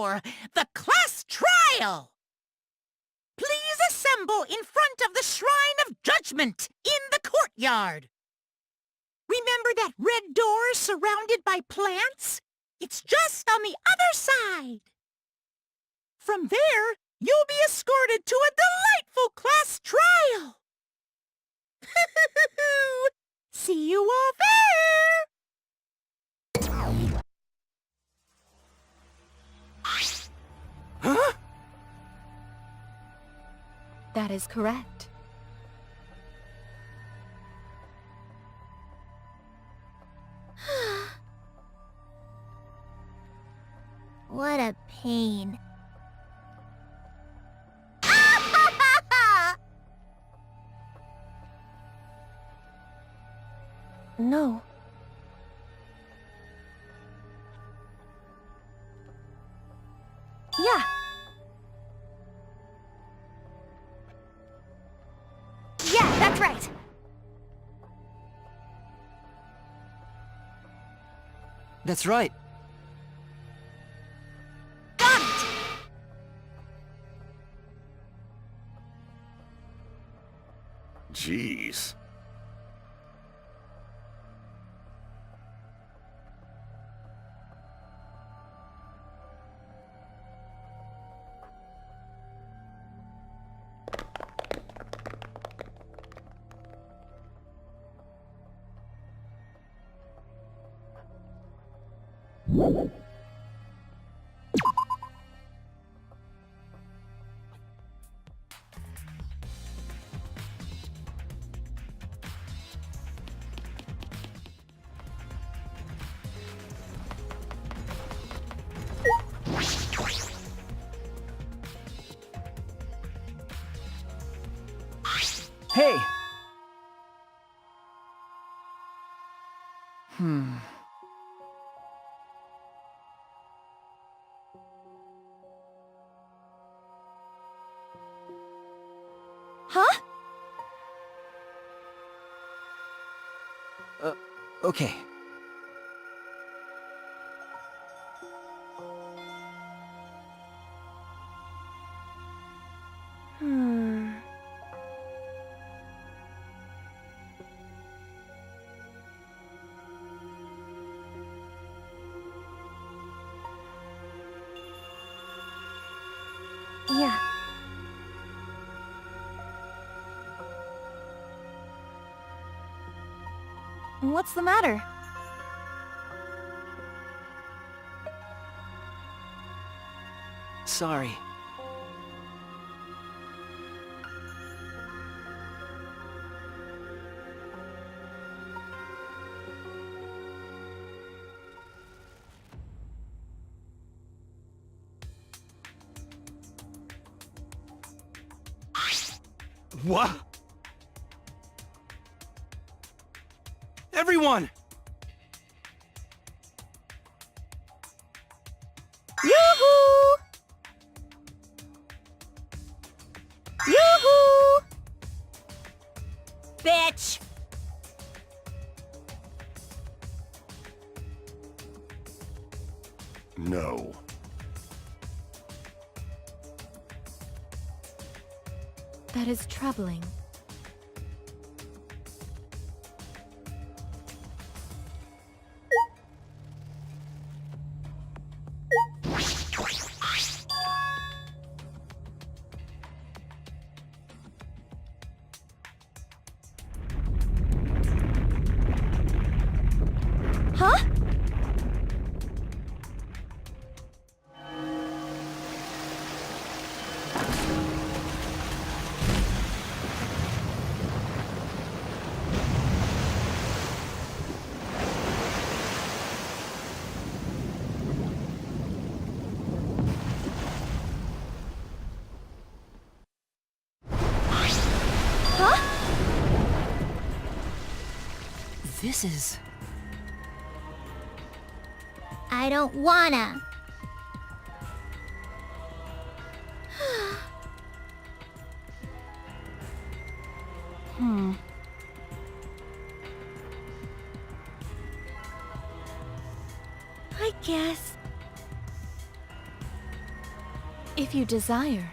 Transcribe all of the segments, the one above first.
for the class trial. Please assemble in front of the Shrine of Judgment in the courtyard. Remember that red door surrounded by plants? It's just on the other side. From there, you'll be escorted to a delightful class trial. See you all there! Huh? That is correct. What a pain. No. Yeah. Yeah, that's right. That's right. Got it! Jeez. Hey! Huh? Okay. Yeah. What's the matter? Sorry. What? Everyone! Yoo-hoo! Yoo-hoo! Bitch! No. That is troubling. Huh? Huh? This is... I don't wanna. I guess. If you desire.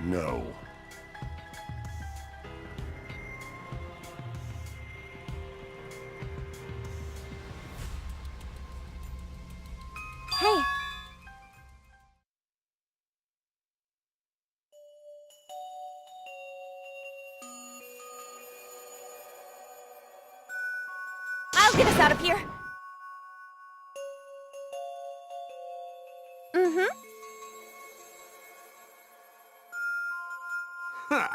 No. Hey! I'll get us out of here! Mm-hmm. Huh.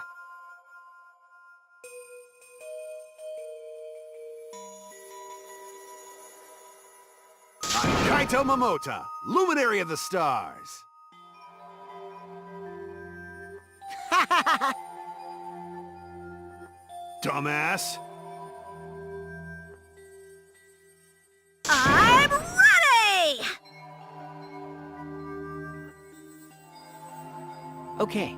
I'm Kaito Momota, Luminary of the Stars. Dumbass. I'm ready! Okay.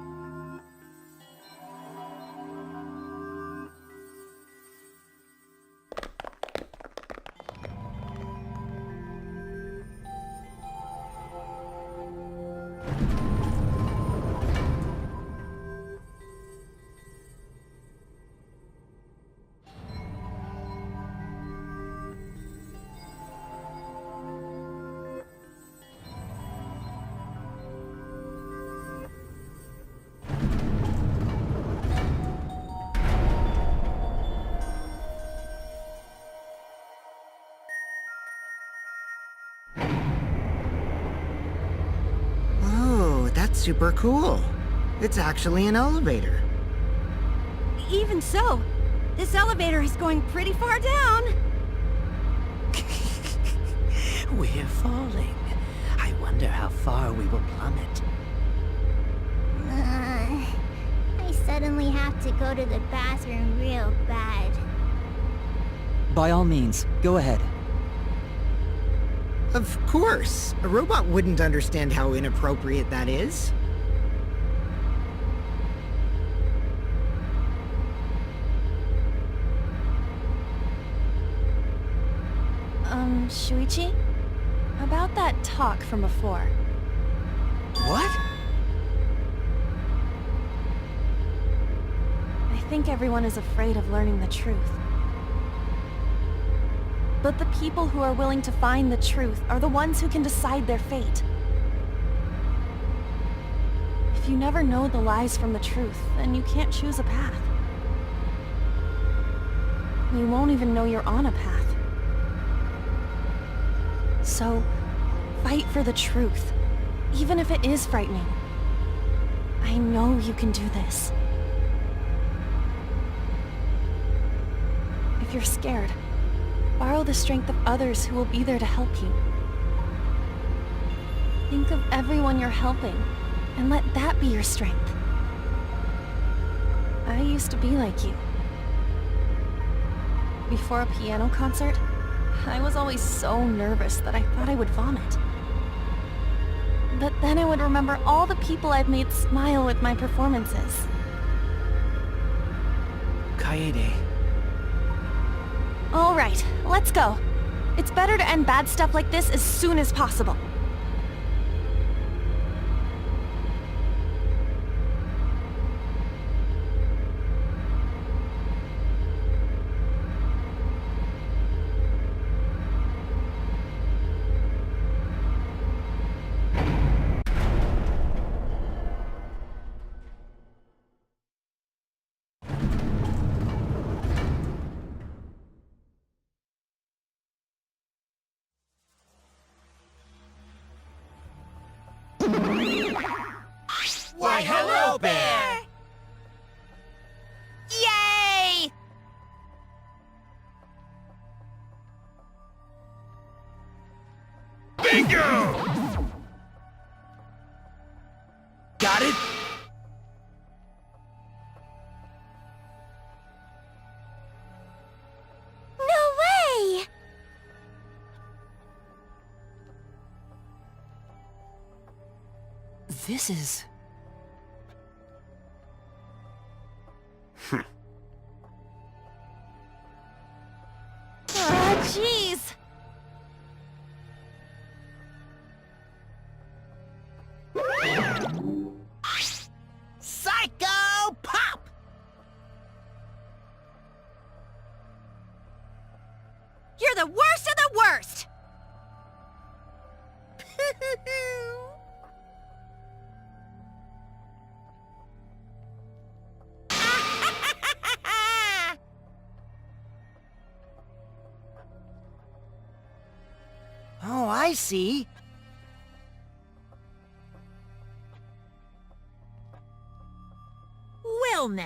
Oh, that's super cool. It's actually an elevator. Even so, this elevator is going pretty far down. We're falling. I wonder how far we will plummet. I suddenly have to go to the bathroom real bad. By all means, go ahead. Of course. A robot wouldn't understand how inappropriate that is. Shuichi? About that talk from before. What? I think everyone is afraid of learning the truth. But the people who are willing to find the truth are the ones who can decide their fate. If you never know the lies from the truth, then you can't choose a path. You won't even know you're on a path. So, fight for the truth, even if it is frightening. I know you can do this. If you're scared, borrow the strength of others who will be there to help you. Think of everyone you're helping, and let that be your strength. I used to be like you. Before a piano concert, I was always so nervous that I thought I would vomit. But then I would remember all the people I've made smile with my performances. Kaede. All right, let's go. It's better to end bad stuff like this as soon as possible. Why, hello, Bear! Yay! Bingo! Got it? No way! This is... Ah, jeez! see. Well now.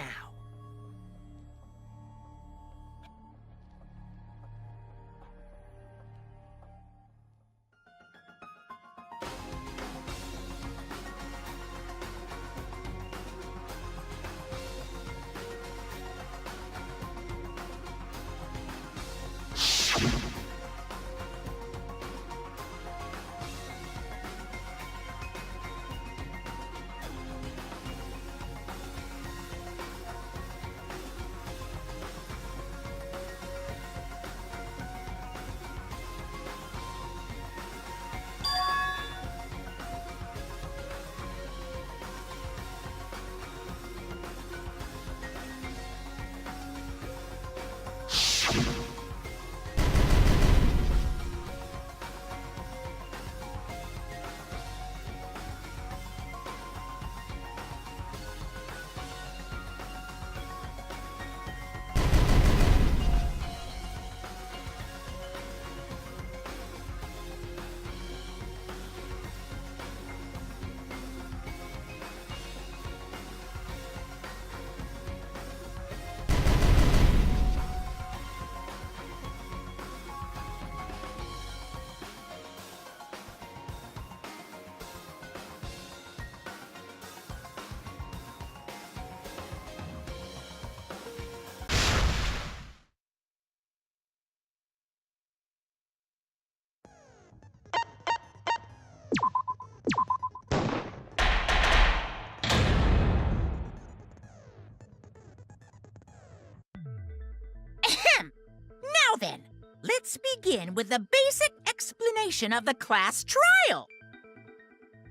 Now then, let's begin with the basic explanation of the class trial.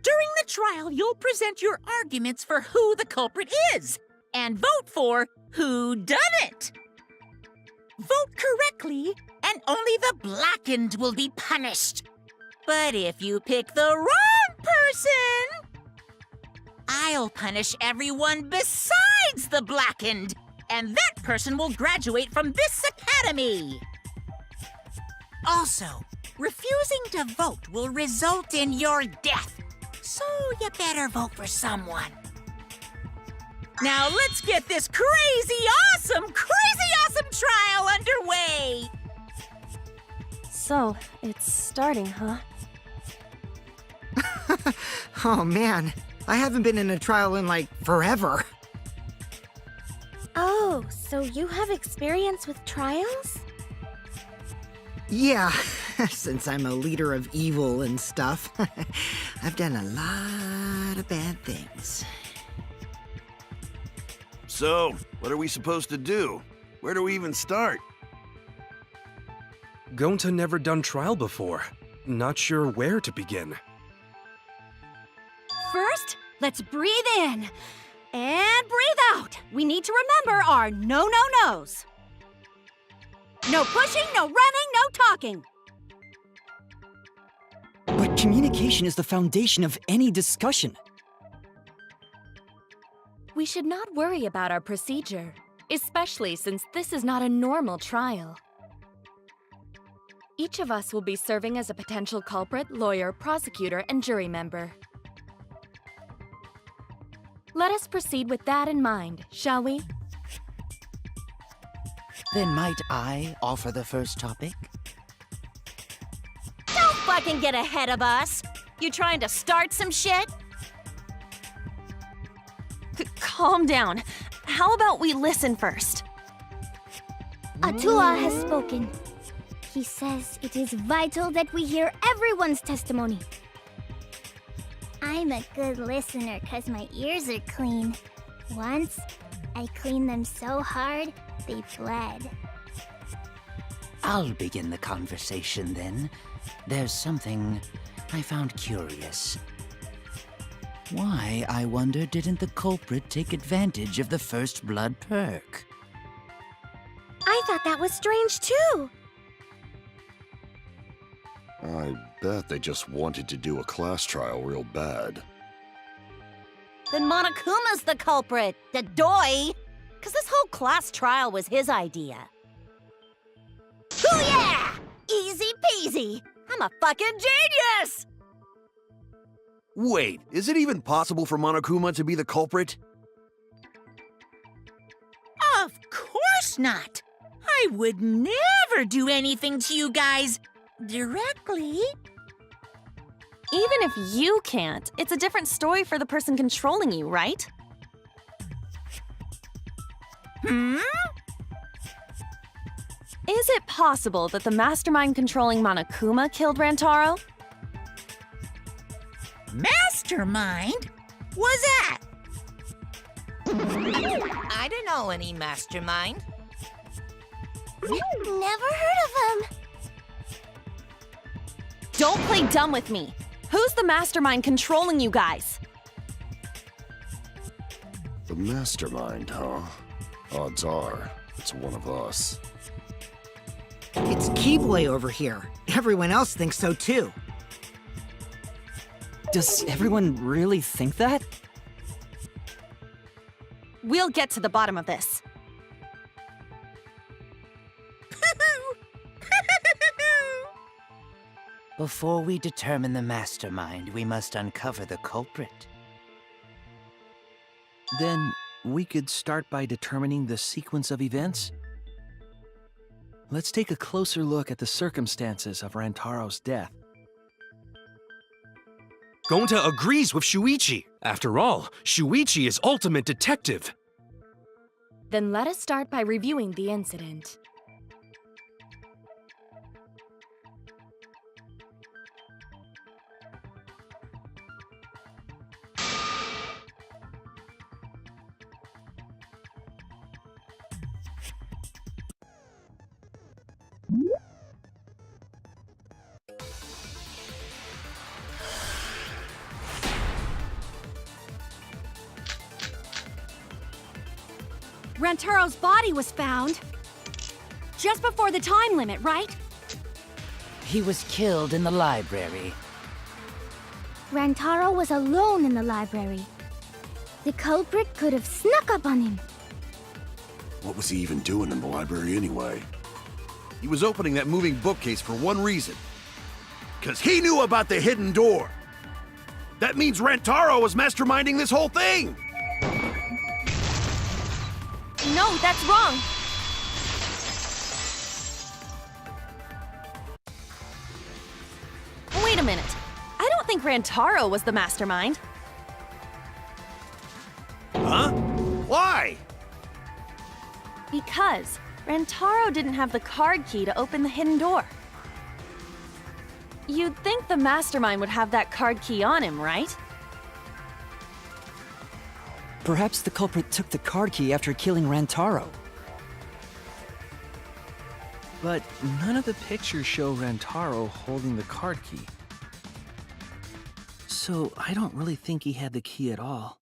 During the trial, you'll present your arguments for who the culprit is, and vote for who done it. Vote correctly, and only the blackened will be punished. But if you pick the wrong person, I'll punish everyone besides the blackened, and that person will graduate from this academy. Also, refusing to vote will result in your death, so you better vote for someone. Now let's get this crazy awesome trial underway! So, it's starting, huh? Oh man, I haven't been in a trial in like forever. Oh, so you have experience with trials? Yeah, since I'm a leader of evil and stuff, I've done a lot of bad things. So, what are we supposed to do? Where do we even start? Gonta never done trial before. Not sure where to begin. First, let's breathe in. And breathe out. We need to remember our no-no-nos. No pushing, no running, no talking. But communication is the foundation of any discussion. We should not worry about our procedure, especially since this is not a normal trial. Each of us will be serving as a potential culprit, lawyer, prosecutor, and jury member. Let us proceed with that in mind, shall we? Then might I offer the first topic? Don't fucking get ahead of us. You trying to start some shit? Calm down. How about we listen first? Atua has spoken. He says it is vital that we hear everyone's testimony. I'm a good listener because my ears are clean. Once, I cleaned them so hard, they bled. I'll begin the conversation then. There's something I found curious. Why, I wonder, didn't the culprit take advantage of the first blood perk? I thought that was strange too. I bet they just wanted to do a class trial real bad. Then Monokuma's the culprit, the doy. Because this whole class trial was his idea. Oh yeah! Easy peasy. I'm a fucking genius! Wait, is it even possible for Monokuma to be the culprit? Of course not. I would never do anything to you guys directly. Even if you can't, it's a different story for the person controlling you, right? Is it possible that the mastermind controlling Monokuma killed Rantaro? Mastermind? Was that? I don't know any mastermind. Never heard of him. Don't play dumb with me. Who's the mastermind controlling you guys? The mastermind, huh? Odds are, it's one of us. It's Keyboy over here. Everyone else thinks so too. Does everyone really think that? We'll get to the bottom of this. Before we determine the mastermind, we must uncover the culprit. Then we could start by determining the sequence of events. Let's take a closer look at the circumstances of Rantaro's death. Gonta agrees with Shuichi. After all, Shuichi is ultimate detective. Then let us start by reviewing the incident. Rantaro's body was found just before the time limit, right? He was killed in the library. Rantaro was alone in the library. The culprit could have snuck up on him. What was he even doing in the library anyway? He was opening that moving bookcase for one reason. Because he knew about the hidden door. That means Rantaro was masterminding this whole thing! No, that's wrong! Wait a minute. I don't think Rantaro was the mastermind. Huh? Why? Because Rantaro didn't have the card key to open the hidden door. You'd think the mastermind would have that card key on him, right? Perhaps the culprit took the card key after killing Rantaro. But none of the pictures show Rantaro holding the card key. So I don't really think he had the key at all.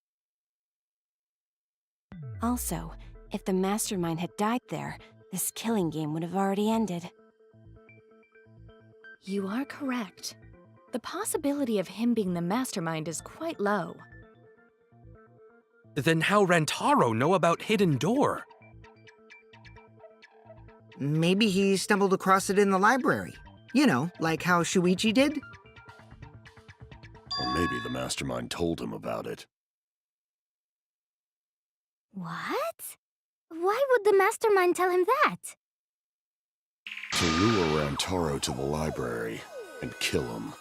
Also, if the mastermind had died there, this killing game would have already ended. You are correct. The possibility of him being the mastermind is quite low. Then how Rantaro know about Hidden Door? Maybe he stumbled across it in the library. You know, like how Shuichi did? Or maybe the mastermind told him about it. What? Why would the mastermind tell him that? To lure Rantaro to the library and kill him.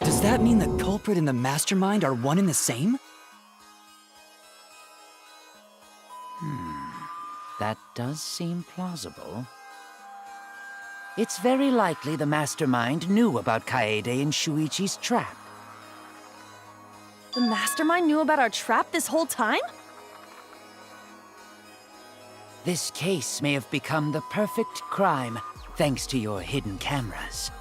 Does that mean the culprit and the mastermind are one and the same? That does seem plausible. It's very likely the mastermind knew about Kaede and Shuichi's trap. The mastermind knew about our trap this whole time? This case may have become the perfect crime thanks to your hidden cameras.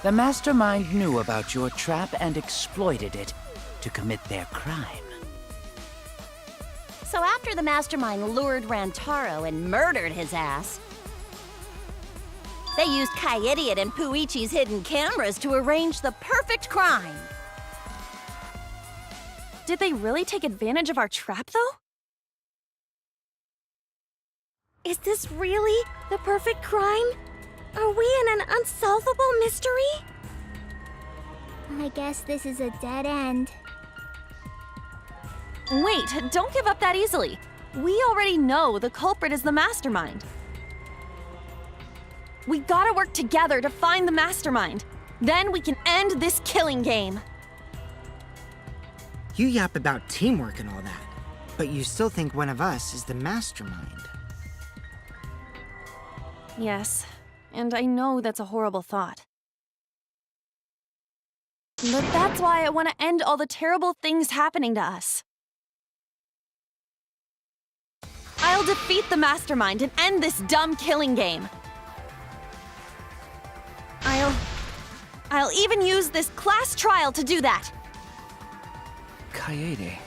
The mastermind knew about your trap and exploited it to commit their crime. So after the mastermind lured Rantaro and murdered his ass, they used Kaede and Puichi's hidden cameras to arrange the perfect crime. Did they really take advantage of our trap, though? Is this really the perfect crime? Are we in an unsolvable mystery? I guess this is a dead end. Wait, don't give up that easily. We already know the culprit is the mastermind. We gotta work together to find the mastermind. Then we can end this killing game. You yap about teamwork and all that, but you still think one of us is the mastermind. Yes, and I know that's a horrible thought. But that's why I want to end all the terrible things happening to us. I'll defeat the mastermind and end this dumb killing game. I'll even use this class trial to do that. Kaede.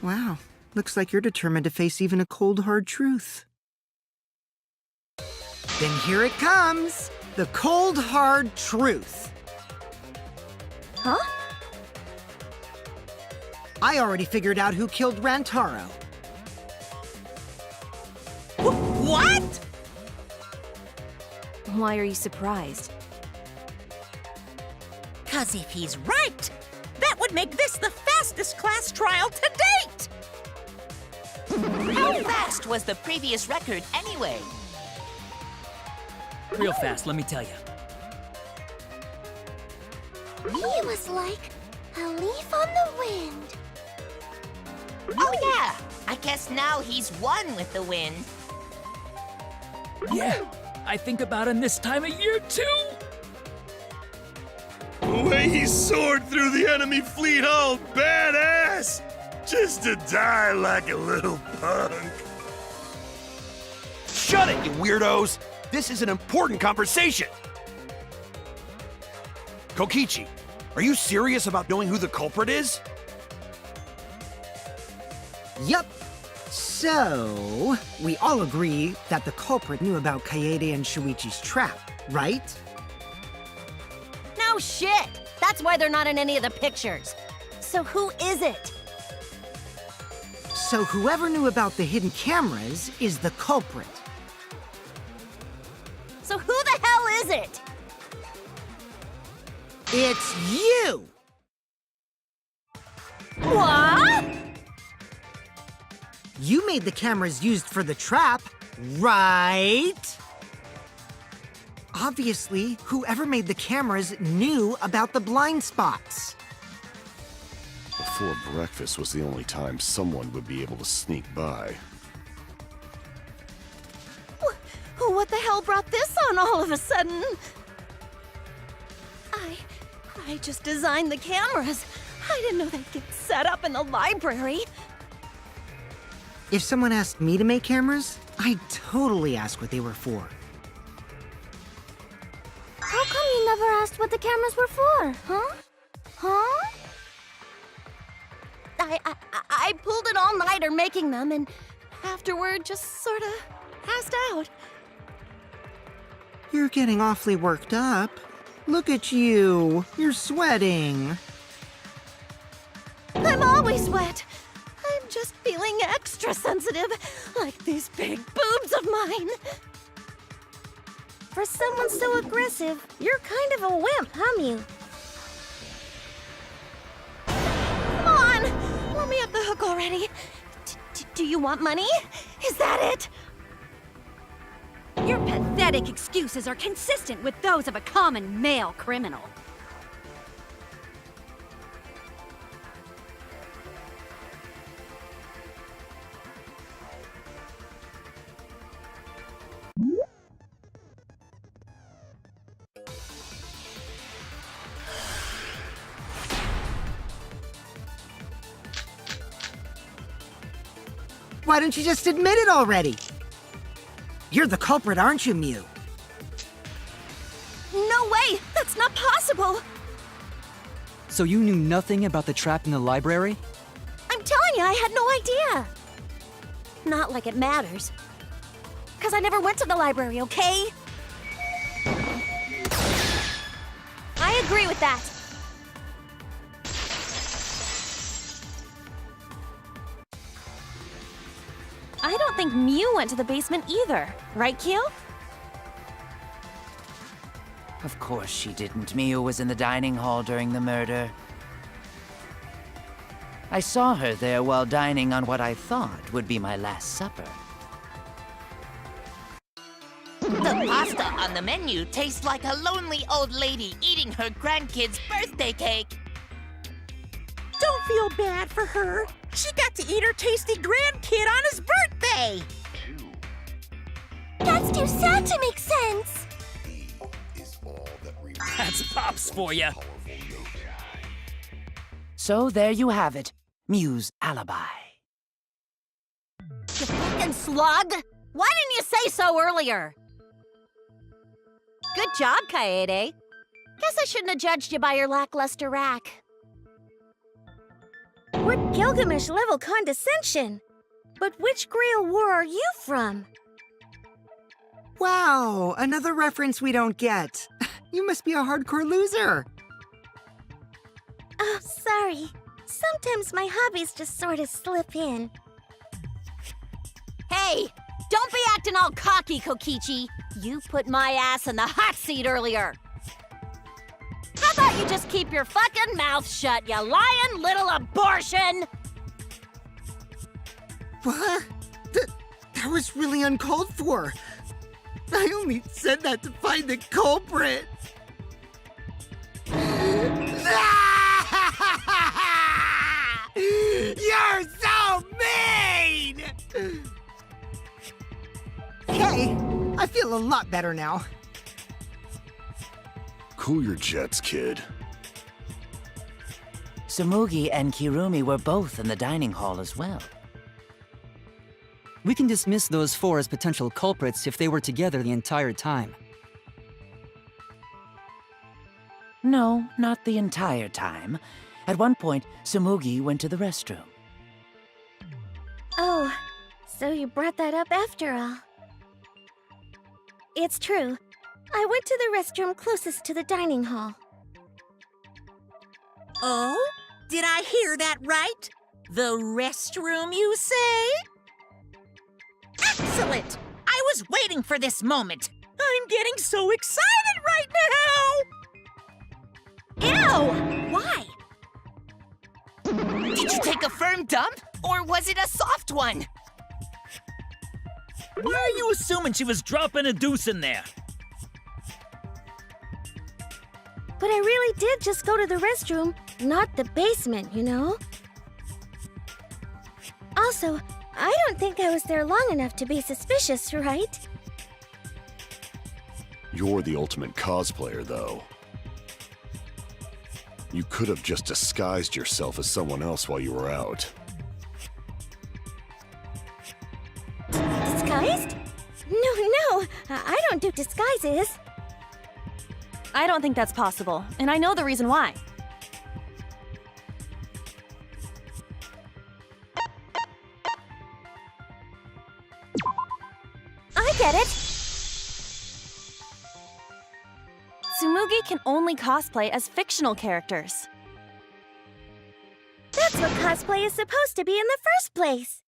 Wow, looks like you're determined to face even a cold, hard truth. Then here it comes! The cold, hard truth. Huh? I already figured out who killed Rantaro. What? Why are you surprised? 'Cause if he's right, that would make this the fastest class trial to date! How fast was the previous record anyway? Real fast, let me tell you. He was like a leaf on the wind. Oh yeah, I guess now he's one with the wind. Yeah, I think about him this time of year too. The way he soared through the enemy fleet, all badass! Just to die like a little punk. Shut it, you weirdos! This is an important conversation! Kokichi, are you serious about knowing who the culprit is? Yup. So, we all agree that the culprit knew about Kaede and Shuichi's trap, right? No shit! That's why they're not in any of the pictures. So who is it? So whoever knew about the hidden cameras is the culprit. So who the hell is it? It's you! What? You made the cameras used for the trap, right? Obviously, whoever made the cameras knew about the blind spots. Before breakfast was the only time someone would be able to sneak by. What the hell brought this on all of a sudden? I just designed the cameras. I didn't know they'd get set up in the library. If someone asked me to make cameras, I'd totally ask what they were for. How come you never asked what the cameras were for, huh? Huh? I pulled an all-nighter making them, and afterward just sort of passed out. You're getting awfully worked up. Look at you. You're sweating. I'm always wet. I'm just feeling extra sensitive, like these big boobs of mine. For someone so aggressive, you're kind of a wimp, huh, Mew? Come on! Let me off the hook already. Do you want money? Is that it? Your pathetic excuses are consistent with those of a common male criminal. Why don't you just admit it already? You're the culprit, aren't you, Mew? No way! That's not possible! So you knew nothing about the trap in the library? I'm telling you, I had no idea. Not like it matters. 'Cause I never went to the library, okay? I agree with that. I don't think Mew went to the basement either. Right, Kyo? Of course she didn't. Mew was in the dining hall during the murder. I saw her there while dining on what I thought would be my last supper. The pasta on the menu tastes like a lonely old lady eating her grandkid's birthday cake. Don't feel bad for her. She got to eat her tasty grandkid on his birthday. That's too sad to make sense. That's Pops for you. So there you have it. Mew's alibi. You fucking slug! Why didn't you say so earlier? Good job, Kaede. Guess I shouldn't have judged you by your lackluster rack. What Gilgamesh-level condescension? But which Grail war are you from? Wow, another reference we don't get. You must be a hardcore loser. Oh, sorry. Sometimes my hobbies just sort of slip in. Hey! Don't be acting all cocky, Kokichi! You put my ass in the hot seat earlier! How about you just keep your fucking mouth shut, you lying little abortion! What? That was really uncalled for. I only said that to find the culprit. You're so mean! Hey, I feel a lot better now. Cool your jets, kid. Tsumugi and Kirumi were both in the dining hall as well. We can dismiss those four as potential culprits if they were together the entire time. No, not the entire time. At one point, Tsumugi went to the restroom. Oh, so you brought that up after all. It's true. I went to the restroom closest to the dining hall. Oh? Did I hear that right? The restroom, you say? Excellent! I was waiting for this moment. I'm getting so excited right now! Ew! Why? Did you take a firm dump, or was it a soft one? Why are you assuming she was dropping a deuce in there? But I really did just go to the restroom, not the basement, you know? Also, I don't think I was there long enough to be suspicious, right? You're the ultimate cosplayer, though. You could have just disguised yourself as someone else while you were out. Disguised? No, I don't do disguises. I don't think that's possible, and I know the reason why. I get it! Tsumugi can only cosplay as fictional characters. That's what cosplay is supposed to be in the first place!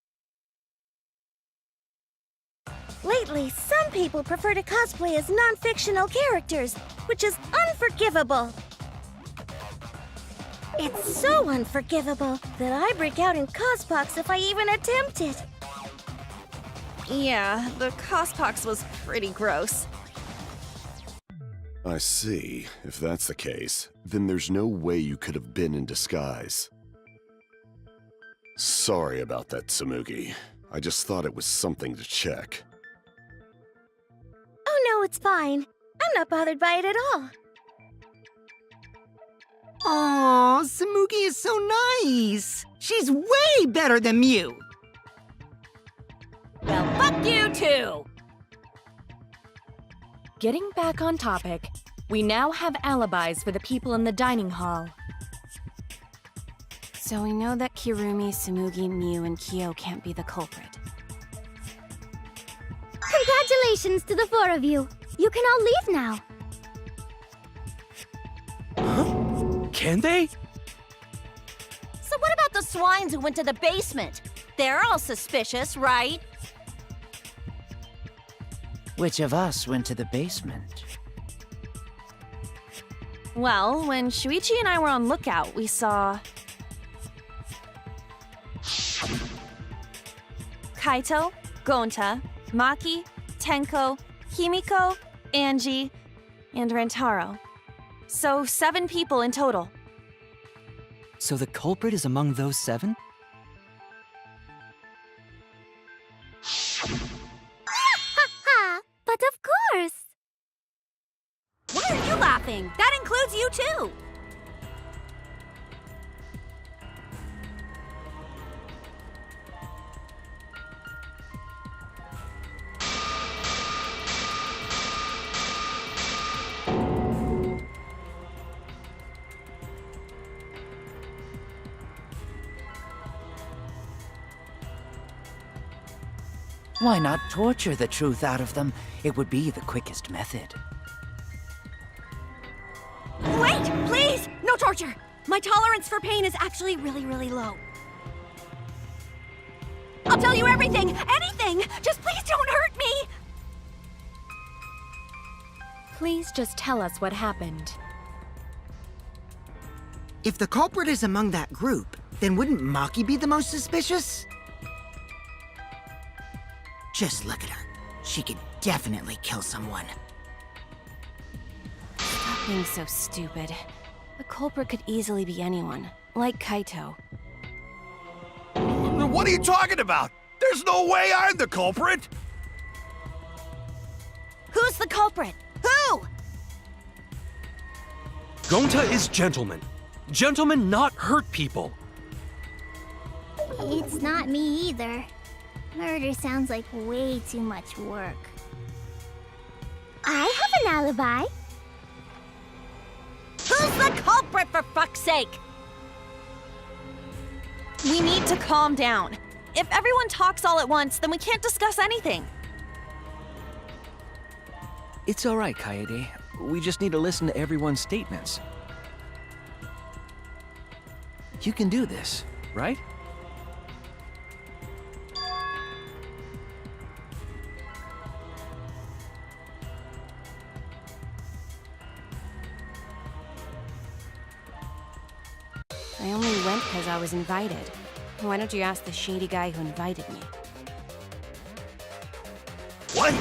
Lately, some people prefer to cosplay as non-fictional characters, which is unforgivable. It's so unforgivable that I break out in cospox if I even attempt it. Yeah, the cospox was pretty gross. I see. If that's the case, then there's no way you could have been in disguise. Sorry about that, Tsumugi. I just thought it was something to check. Oh no, it's fine. I'm not bothered by it at all. Aw, Tsumugi is so nice. She's way better than Mew. Well, fuck you too! Getting back on topic, we now have alibis for the people in the dining hall. So we know that Kirumi, Tsumugi, Mew, and Kyo can't be the culprit. Congratulations to the four of you. You can all leave now. Huh? Can they? So what about the swines who went to the basement? They're all suspicious, right? Which of us went to the basement? Well, when Shuichi and I were on lookout, we saw... Kaito, Gonta, Maki, Tenko, Himiko, Angie, and Rantaro. So 7 people in total. So the culprit is among those 7? But of course! Why are you laughing? That includes you too! Why not torture the truth out of them? It would be the quickest method. Wait, please! No torture! My tolerance for pain is actually really, really low. I'll tell you everything! Anything! Just please don't hurt me! Please just tell us what happened. If the culprit is among that group, then wouldn't Maki be the most suspicious? Just look at her. She could definitely kill someone. Stop being so stupid. The culprit could easily be anyone, like Kaito. What are you talking about? There's no way I'm the culprit! Who's the culprit? Who? Gonta is gentleman. Gentlemen not hurt people. It's not me either. Murder sounds like way too much work. I have an alibi. Who's the culprit, for fuck's sake? We need to calm down. If everyone talks all at once, then we can't discuss anything. It's all right, Kaede. We just need to listen to everyone's statements. You can do this, right? I only went because I was invited. Why don't you ask the shady guy who invited me? What?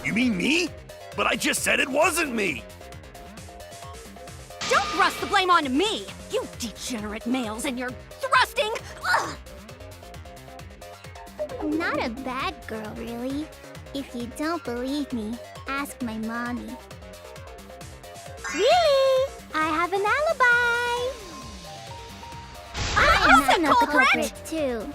You mean me? But I just said it wasn't me! Don't thrust the blame on me! You degenerate males and your thrusting! Ugh. I'm not a bad girl, really. If you don't believe me, ask my mommy. Really? I have an alibi! I'm not the culprit too.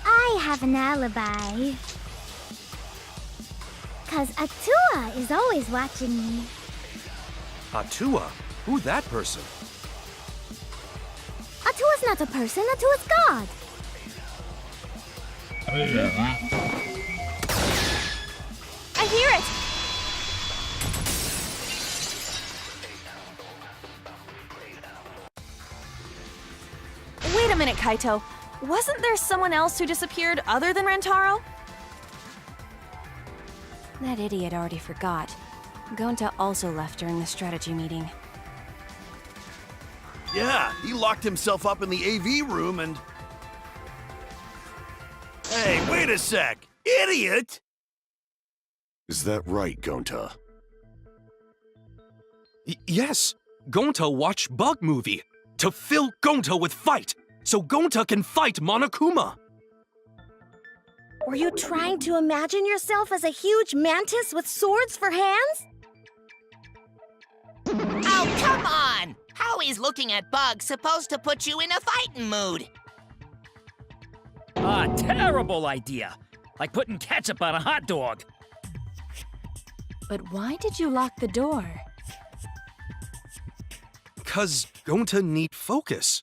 I have an alibi. 'Cause Atua is always watching me. Atua? Who that person? Atua's not a person, Atua's God. I hear it! Wait a minute, Kaito. Wasn't there someone else who disappeared other than Rantaro? That idiot already forgot. Gonta also left during the strategy meeting. Yeah, he locked himself up in the AV room and... Hey, wait a sec! Idiot! Is that right, Gonta? Yes! Gonta watched Bug Movie to fill Gonta with fight, so Gonta can fight Monokuma! Were you trying to imagine yourself as a huge mantis with swords for hands? Oh, come on! How is looking at bugs supposed to put you in a fighting mood? Ah, terrible idea. Like putting ketchup on a hot dog. But why did you lock the door? 'Cause Gonta need focus.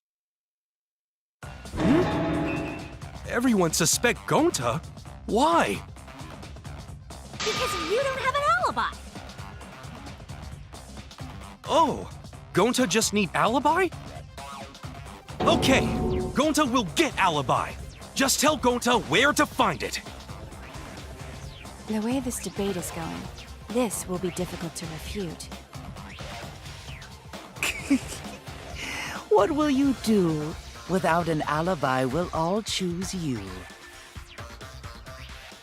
Everyone suspect Gonta? Why? Because you don't have an alibi. Oh, Gonta just need alibi? Okay, Gonta will get alibi. Just tell Gonta where to find it. The way this debate is going, this will be difficult to refute. What will you do? Without an alibi, we'll all choose you.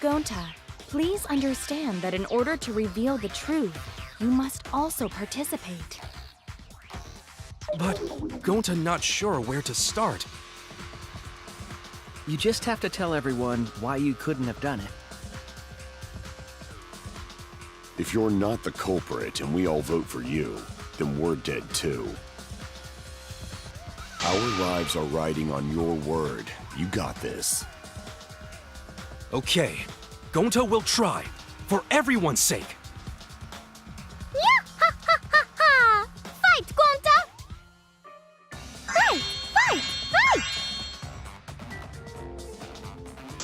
Gonta, please understand that in order to reveal the truth, you must also participate. But Gonta not sure where to start. You just have to tell everyone why you couldn't have done it. If you're not the culprit and we all vote for you, then we're dead too. Our lives are riding on your word. You got this. Okay, Gonta will try. For everyone's sake. Yeah-ha-ha-ha-ha! Fight, Gonta! Fight! Fight! Fight!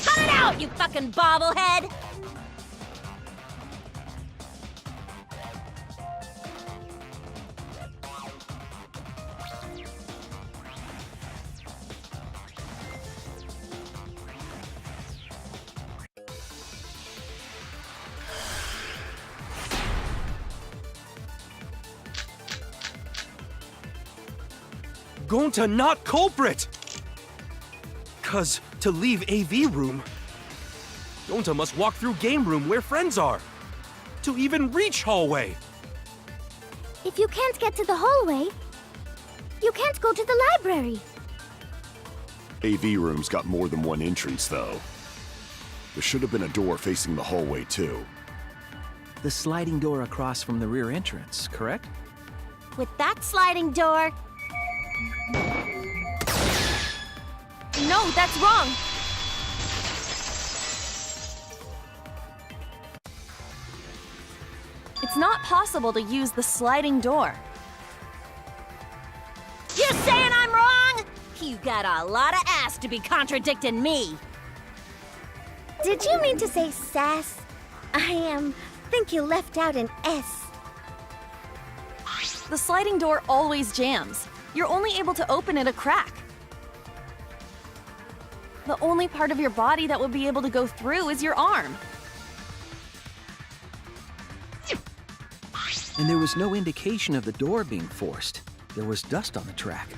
Cut it out, you fucking bobblehead! Gonta not culprit! 'Cause to leave AV room, Gonta must walk through game room where friends are. To even reach hallway. If you can't get to the hallway, you can't go to the library. AV room's got more than one entrance, though. There should have been a door facing the hallway, too. The sliding door across from the rear entrance, correct? With that sliding door... No, that's wrong! It's not possible to use the sliding door. You saying I'm wrong? You got a lot of ass to be contradicting me. Did you mean to say sass? I think you left out an S. The sliding door always jams. You're only able to open it a crack. The only part of your body that will be able to go through is your arm. And there was no indication of the door being forced. There was dust on the track.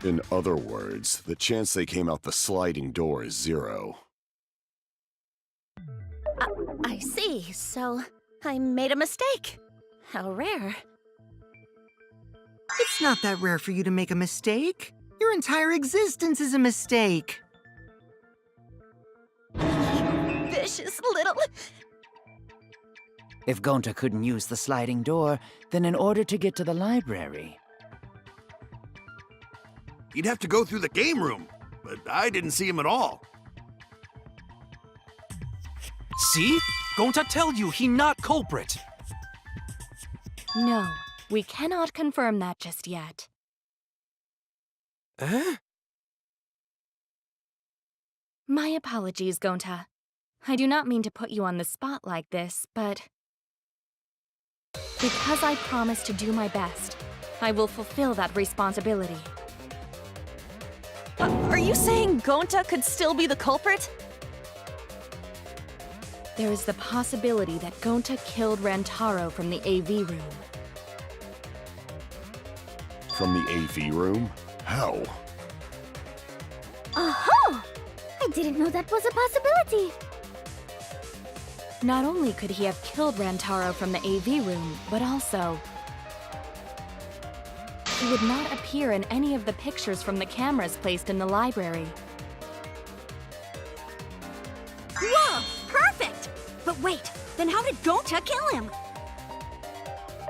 In other words, the chance they came out the sliding door is 0. I see, so I made a mistake. How rare. It's not that rare for you to make a mistake. Your entire existence is a mistake. Vicious little... If Gonta couldn't use the sliding door, then in order to get to the library... He'd have to go through the game room, but I didn't see him at all. See? Gonta tell you he not culprit. No, we cannot confirm that just yet. Eh? My apologies, Gonta. I do not mean to put you on the spot like this, but... because I promised to do my best, I will fulfill that responsibility. Are you saying Gonta could still be the culprit? There is the possibility that Gonta killed Rantaro from the AV room. From the AV room? How? Oh-ho! I didn't know that was a possibility. Not only could he have killed Rantaro from the AV room, but also... he would not appear in any of the pictures from the cameras placed in the library. Whoa! Perfect! But wait, then how did Gonta kill him?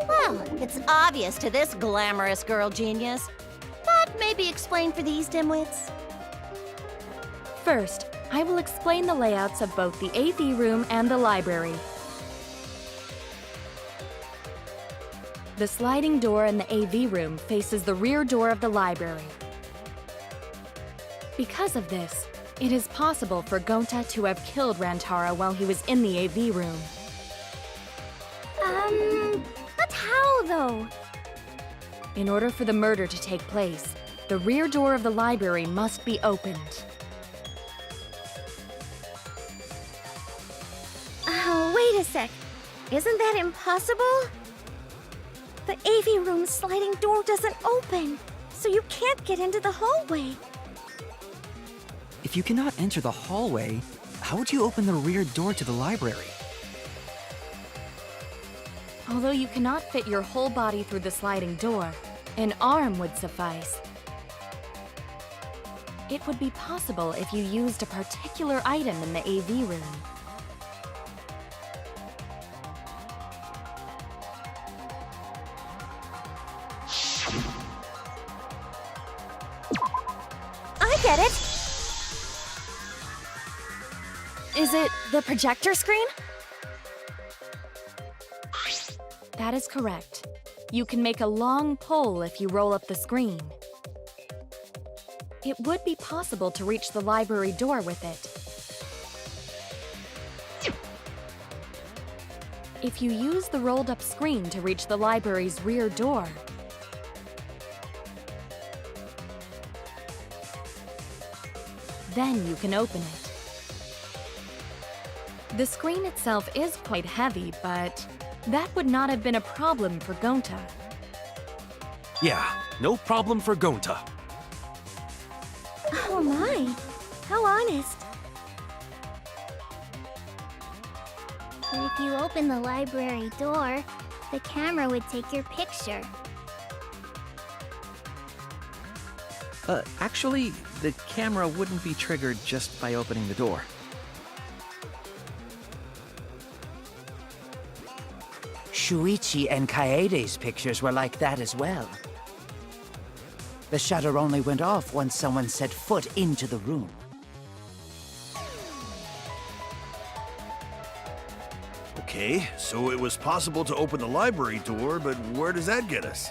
Well, it's obvious to this glamorous girl genius. But maybe explain for these dimwits. First, I will explain the layouts of both the AV room and the library. The sliding door in the AV room faces the rear door of the library. Because of this, it is possible for Gonta to have killed Rantaro while he was in the AV room. But how, though? In order for the murder to take place, the rear door of the library must be opened. Oh, wait a sec. Isn't that impossible? The AV room's sliding door doesn't open, so you can't get into the hallway. If you cannot enter the hallway, how would you open the rear door to the library? Although you cannot fit your whole body through the sliding door, an arm would suffice. It would be possible if you used a particular item in the AV room. I get it! Is it the projector screen? That is correct. You can make a long pull if you roll up the screen. It would be possible to reach the library door with it. If you use the rolled-up screen to reach the library's rear door, then you can open it. The screen itself is quite heavy, but that would not have been a problem for Gonta. Yeah, no problem for Gonta. Oh my, how honest. But if you open the library door, the camera would take your picture. Actually, the camera wouldn't be triggered just by opening the door. Shuichi and Kaede's pictures were like that as well. The shutter only went off once someone set foot into the room. Okay, so it was possible to open the library door, but where does that get us?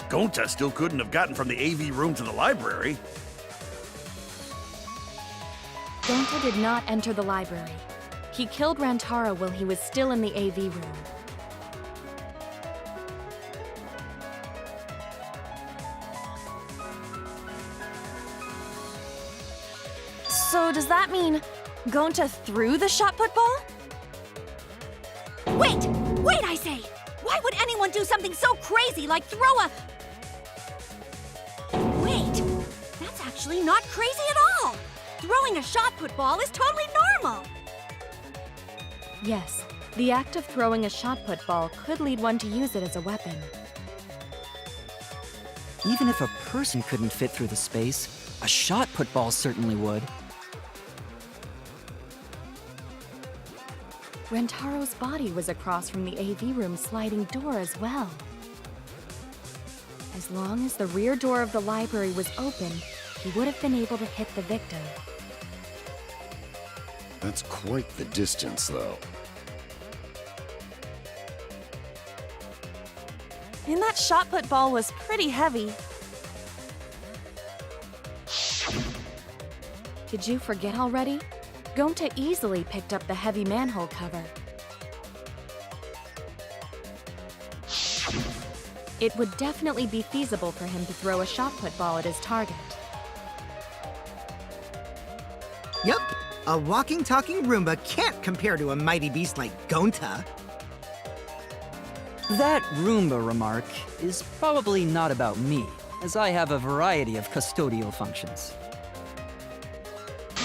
Gonta still couldn't have gotten from the AV room to the library. Gonta did not enter the library. He killed Rantaro while he was still in the AV room. So does that mean Gonta threw the shot put ball? Wait! Wait, I say! Why would anyone do something so crazy like throw a... Wait! That's actually not crazy at all! Throwing a shot put ball is totally normal! Yes, the act of throwing a shot put ball could lead one to use it as a weapon. Even if a person couldn't fit through the space, a shot put ball certainly would. Rentaro's body was across from the AV room sliding door as well. As long as the rear door of the library was open, he would have been able to hit the victim. That's quite the distance, though. And that shot put ball was pretty heavy. Did you forget already? Gonta easily picked up the heavy manhole cover. It would definitely be feasible for him to throw a shot put ball at his target. Yep, a walking, talking Roomba can't compare to a mighty beast like Gonta. That Roomba remark is probably not about me, as I have a variety of custodial functions.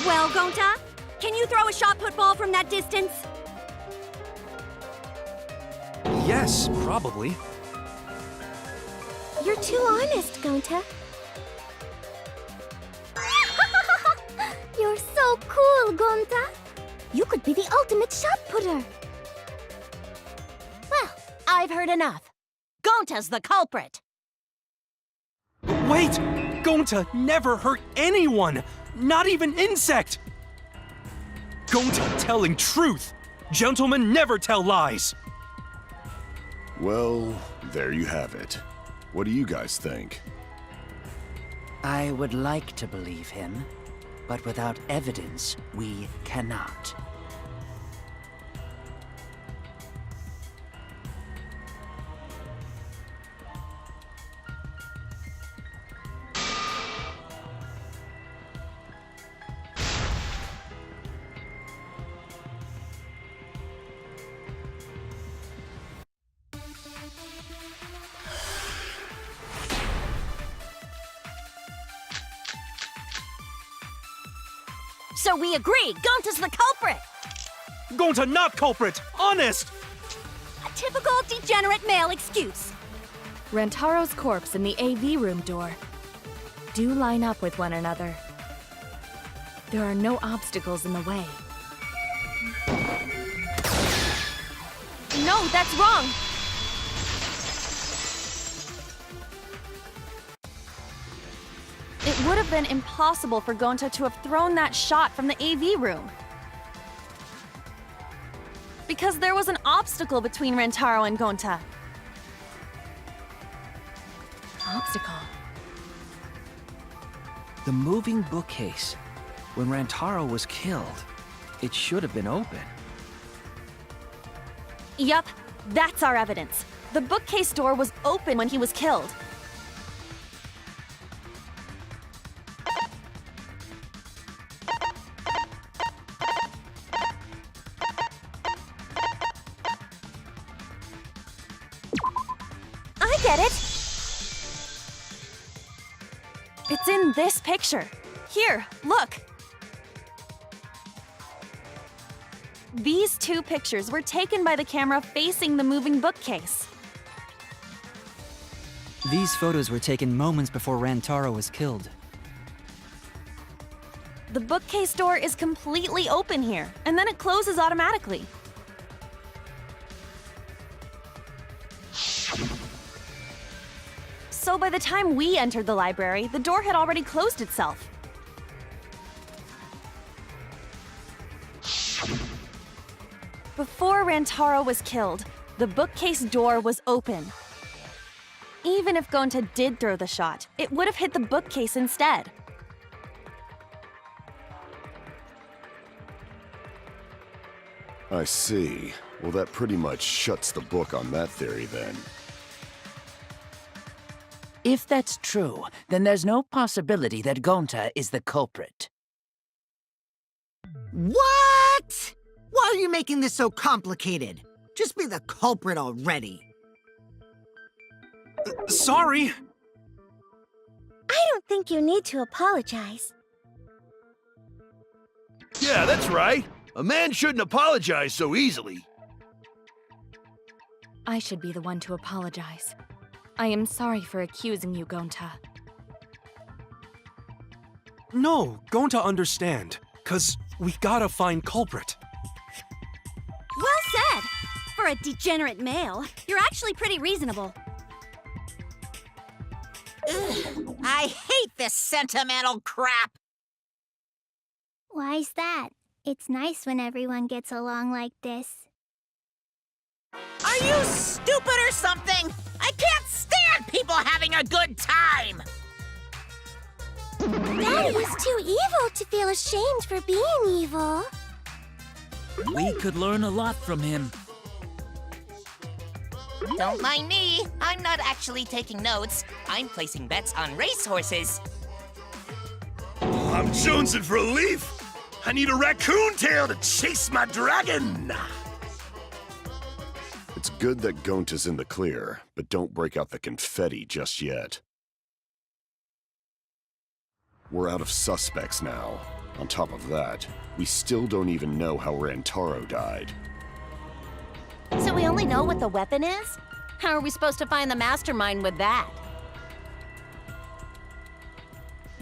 Well, Gonta, can you throw a shot put ball from that distance? Yes, probably. You're too honest, Gonta. You're so cool, Gonta. You could be the ultimate shot putter. Well, I've heard enough. Gonta's the culprit. Wait! Gonta never hurt anyone! Not even insect! Gonta telling truth! Gentlemen never tell lies! Well, there you have it. What do you guys think? I would like to believe him, but without evidence, we cannot. So we agree, Gonta's the culprit! Gonta not culprit! Honest! A typical degenerate male excuse. Rantaro's corpse and the AV room door do line up with one another. There are no obstacles in the way. No, that's wrong! It would have been impossible for Gonta to have thrown that shot from the AV room. Because there was an obstacle between Rantaro and Gonta. Obstacle? The moving bookcase. When Rantaro was killed, it should have been open. Yup, that's our evidence. The bookcase door was open when he was killed. I get it! It's in this picture. Here, look! These two pictures were taken by the camera facing the moving bookcase. These photos were taken moments before Rantaro was killed. The bookcase door is completely open here, and then it closes automatically. So by the time we entered the library, the door had already closed itself. Before Rantaro was killed, the bookcase door was open. Even if Gonta did throw the shot, it would have hit the bookcase instead. I see. Well, that pretty much shuts the book on that theory then. If that's true, then there's no possibility that Gonta is the culprit. What? Why are you making this so complicated? Just be the culprit already. Sorry! I don't think you need to apologize. Yeah, that's right. A man shouldn't apologize so easily. I should be the one to apologize. I am sorry for accusing you, Gonta. No, Gonta understand. 'Cause we gotta find culprit. Well said! For a degenerate male, you're actually pretty reasonable. Ugh, I hate this sentimental crap! Why's that? It's nice when everyone gets along like this. Are you stupid or something? I can't stand people having a good time! Daddy is too evil to feel ashamed for being evil. We could learn a lot from him. Don't mind me. I'm not actually taking notes. I'm placing bets on racehorses. I'm jonesing for a leaf. I need a raccoon tail to chase my dragon. It's good that Gonta's in the clear, but don't break out the confetti just yet. We're out of suspects now. On top of that, we still don't even know how Rantaro died. So we only know what the weapon is? How are we supposed to find the mastermind with that?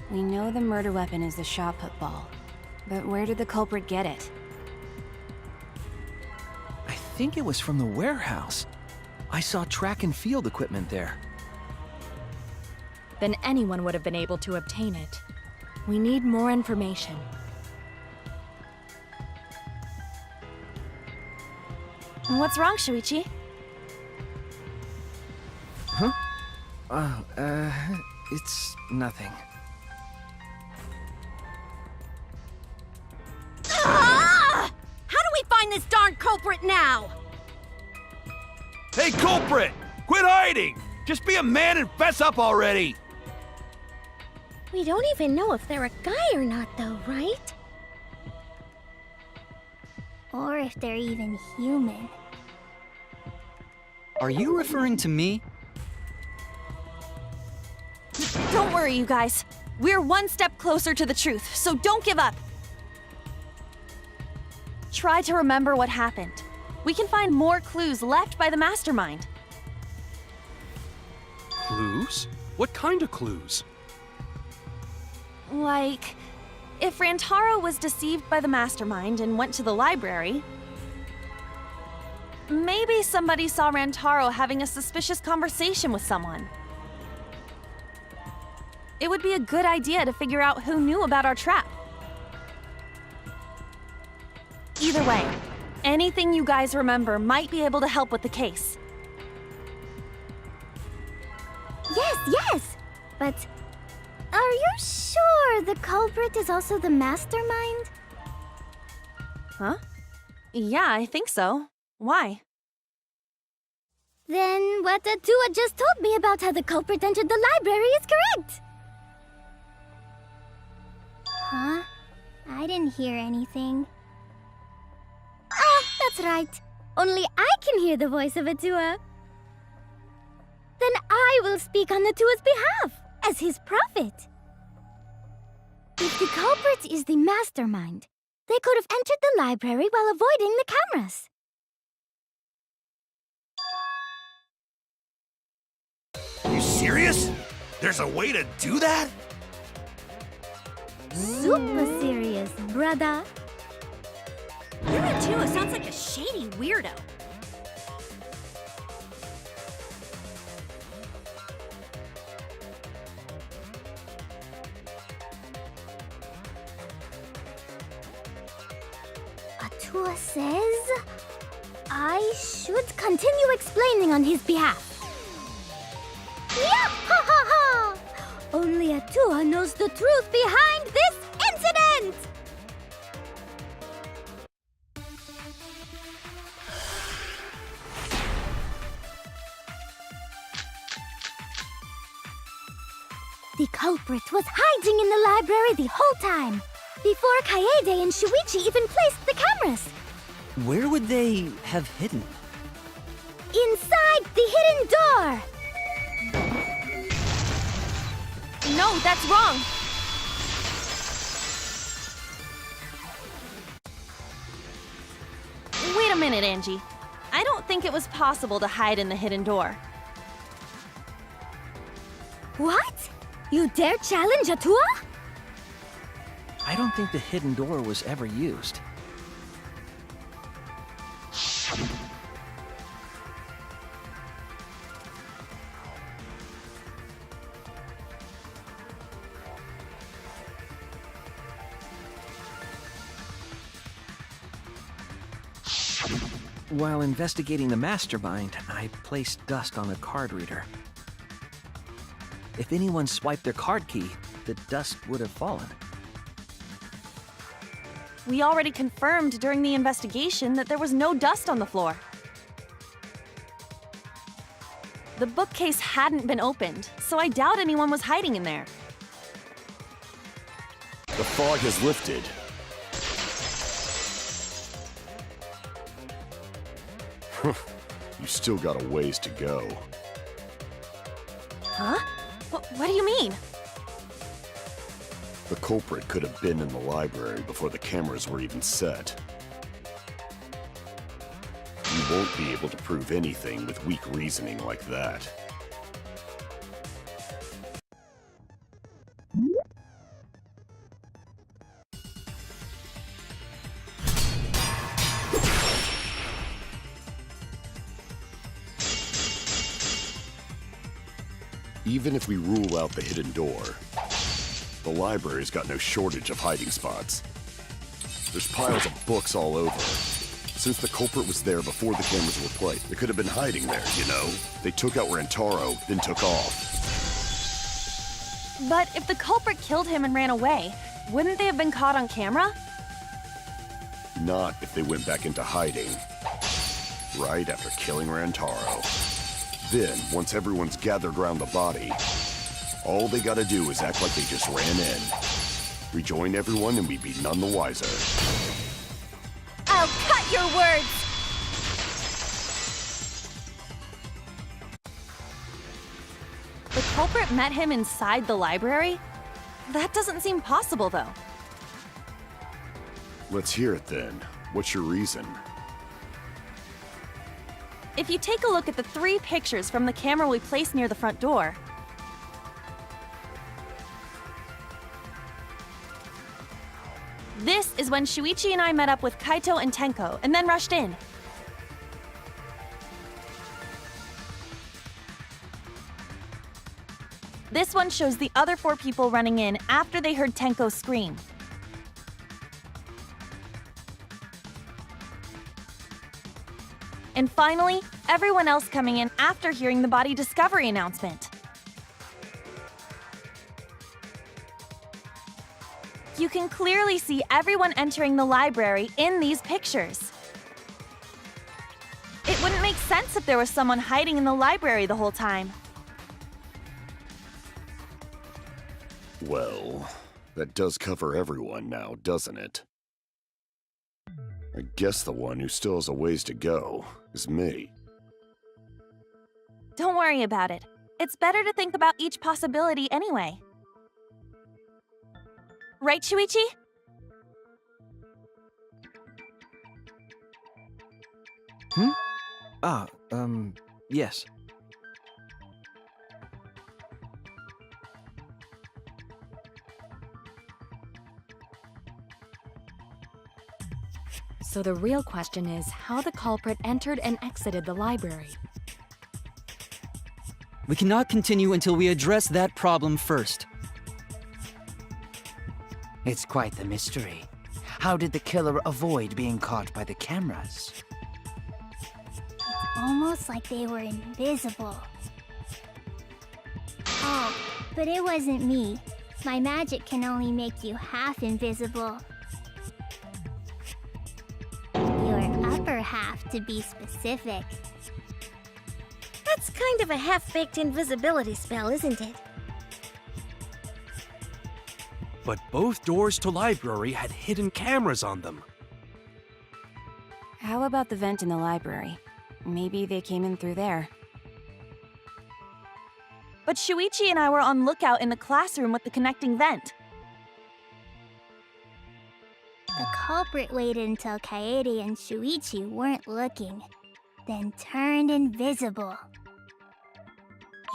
We know the murder weapon is the shot put ball. But where did the culprit get it? I think it was from the warehouse. I saw track and field equipment there. Then anyone would have been able to obtain it. We need more information. What's wrong, Shuichi? Huh? It's nothing. Ah! How do we find this darn culprit now? Hey, culprit! Quit hiding! Just be a man and fess up already! We don't even know if they're a guy or not, though, right? Or if they're even human. Are you referring to me? Don't worry, you guys. We're one step closer to the truth, so don't give up. try to remember what happened. We can find more clues left by the mastermind. Clues? What kind of clues? Like, if Rantaro was deceived by the mastermind and went to the library, maybe somebody saw Rantaro having a suspicious conversation with someone. It would be a good idea to figure out who knew about our trap. Either way, anything you guys remember might be able to help with the case. Yes! But are you sure the culprit is also the mastermind? Huh? Yeah, I think so. Why? Then what Atua just told me about how the culprit entered the library is correct! Huh? I didn't hear anything. Oh, that's right. Only I can hear the voice of Atua. Then I will speak on Atua's behalf, as his prophet. If the culprit is the mastermind, they could have entered the library while avoiding the cameras. You serious? There's a way to do that? Super serious, brother. Your Atua sounds like a shady weirdo. Atua says I should continue explaining on his behalf. Yeah, ha ha ha! Only Atua knows the truth behind this incident! The culprit was hiding in the library the whole time, before Kaede and Shuichi even placed the cameras. Where would they have hidden? Inside the hidden door! No, that's wrong! Wait a minute, Angie. I don't think it was possible to hide in the hidden door. What? You dare challenge Atua? I don't think the hidden door was ever used. While investigating the mastermind, I placed dust on a card reader. If anyone swiped their card key, the dust would have fallen. We already confirmed during the investigation that there was no dust on the floor. The bookcase hadn't been opened, so I doubt anyone was hiding in there. The fog has lifted. You still got a ways to go. Huh? What do you mean? The culprit could have been in the library before the cameras were even set. You won't be able to prove anything with weak reasoning like that. Even if we rule out the hidden door, the library's got no shortage of hiding spots. There's piles of books all over. Since the culprit was there before the cameras were played, they could have been hiding there, you know? They took out Rantaro, then took off. But if the culprit killed him and ran away, wouldn't they have been caught on camera? Not if they went back into hiding. Right after killing Rantaro. Then, once everyone's gathered around the body, all they gotta do is act like they just ran in. Rejoin everyone and we'd be none the wiser. I'll cut your words! The culprit met him inside the library? That doesn't seem possible, though. Let's hear it then. What's your reason? If you take a look at the 3 pictures from the camera we placed near the front door, this is when Shuichi and I met up with Kaito and Tenko and then rushed in. This one shows the other 4 people running in after they heard Tenko scream. And finally, everyone else coming in after hearing the body discovery announcement. You can clearly see everyone entering the library in these pictures. It wouldn't make sense if there was someone hiding in the library the whole time. Well, that does cover everyone now, doesn't it? I guess the one who still has a ways to go is me. Don't worry about it. It's better to think about each possibility anyway. Right, Shuichi? Yes. So the real question is how the culprit entered and exited the library. We cannot continue until we address that problem first. It's quite the mystery. How did the killer avoid being caught by the cameras? It's almost like they were invisible. Oh, but it wasn't me. My magic can only make you half invisible. Your upper half, to be specific. That's kind of a half-baked invisibility spell, isn't it? But both doors to library had hidden cameras on them. How about the vent in the library? Maybe they came in through there. But Shuichi and I were on lookout in the classroom with the connecting vent. The culprit waited until Kaede and Shuichi weren't looking, then turned invisible.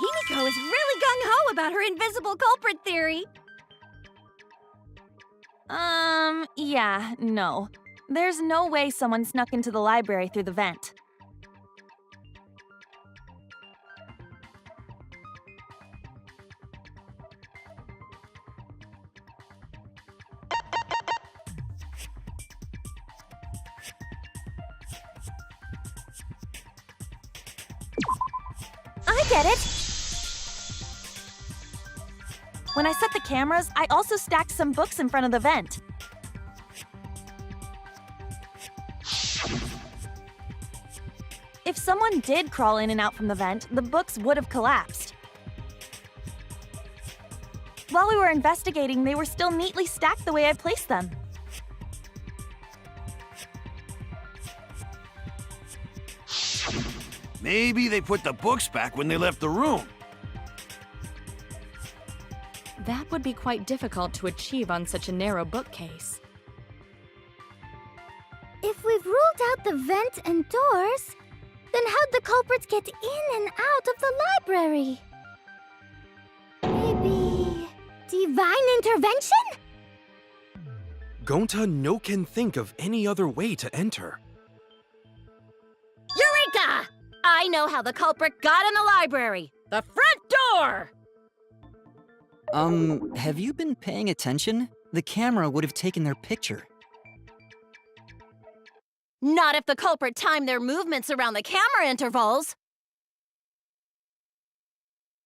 Himiko is really gung-ho about her invisible culprit theory. Yeah, no. There's no way someone snuck into the library through the vent. I get it! When I set the cameras, I also stacked some books in front of the vent. If someone did crawl in and out from the vent, the books would have collapsed. While we were investigating, they were still neatly stacked the way I placed them. Maybe they put the books back when they left the room. That would be quite difficult to achieve on such a narrow bookcase. If we've ruled out the vent and doors, then how'd the culprits get in and out of the library? Maybe divine intervention? Gonta no can think of any other way to enter. Eureka! I know how the culprit got in the library. The front door! Have you been paying attention? The camera would have taken their picture. Not if the culprit timed their movements around the camera intervals.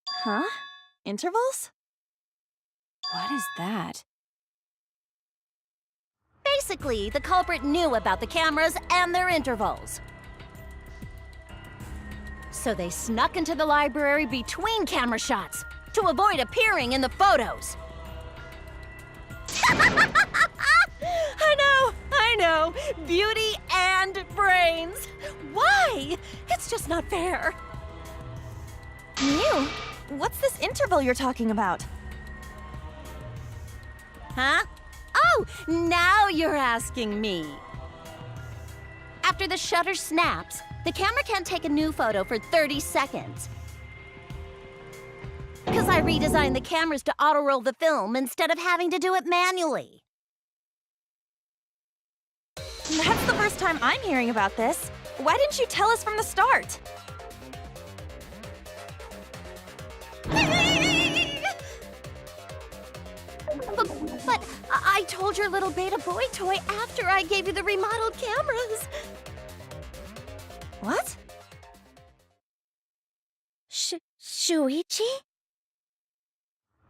Huh? Intervals? What is that? Basically, the culprit knew about the cameras and their intervals. So they snuck into the library between camera shots to avoid appearing in the photos. I know. Beauty and brains. Why? It's just not fair. Mew, what's this interval you're talking about? Huh? Oh, now you're asking me. After the shutter snaps, the camera can't take a new photo for 30 seconds. Because I redesigned the cameras to auto-roll the film instead of having to do it manually. That's the first time I'm hearing about this. Why didn't you tell us from the start? But I told your little beta boy toy after I gave you the remodeled cameras. What? Shuichi?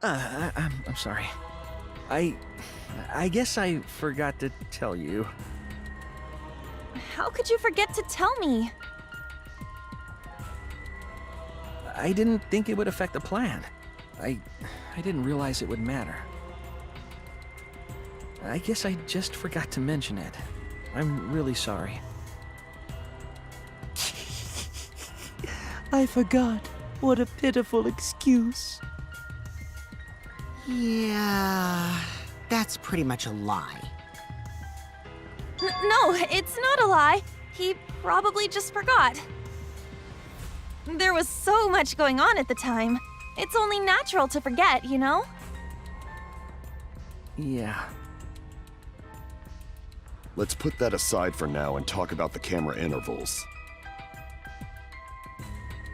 I'm sorry. I guess I forgot to tell you. How could you forget to tell me? I didn't think it would affect the plan. I didn't realize it would matter. I guess I just forgot to mention it. I'm really sorry. I forgot. What a pitiful excuse. Yeah, that's pretty much a lie. No, it's not a lie. He probably just forgot. There was so much going on at the time. It's only natural to forget, you know? Yeah. Let's put that aside for now and talk about the camera intervals.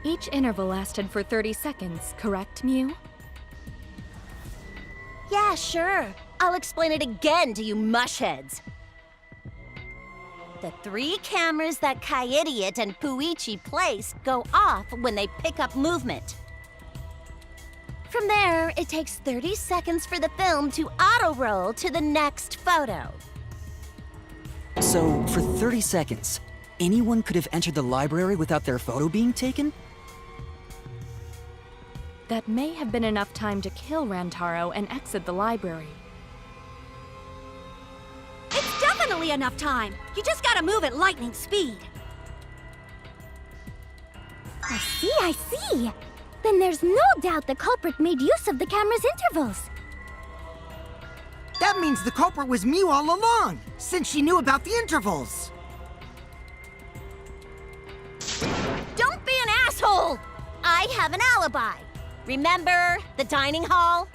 Each interval lasted for 30 seconds, correct, Mew? Yeah, sure. I'll explain it again to you mushheads. The 3 cameras that Kaidiot and Puichi place go off when they pick up movement. From there, it takes 30 seconds for the film to auto-roll to the next photo. So, for 30 seconds, anyone could have entered the library without their photo being taken? That may have been enough time to kill Rantaro and exit the library. It's definitely enough time. You just gotta move at lightning speed. I see. Then there's no doubt the culprit made use of the camera's intervals. That means the culprit was Mew all along, since she knew about the intervals. Don't be an asshole! I have an alibi. Remember the dining hall?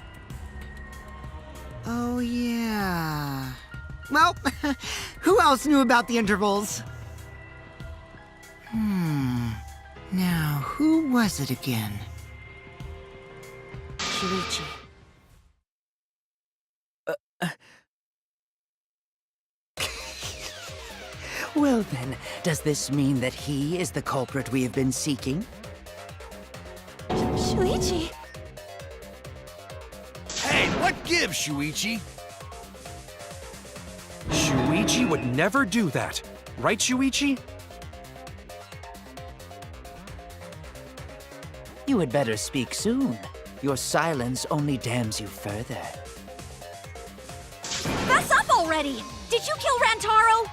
Oh, yeah. Well, who else knew about the intervals? Now, who was it again? Shuichi. Well then, does this mean that he is the culprit we have been seeking? Shuichi! Hey, what gives, Shuichi? Shuichi would never do that. Right, Shuichi? You had better speak soon. Your silence only damns you further. Fess up already! Did you kill Rantaro?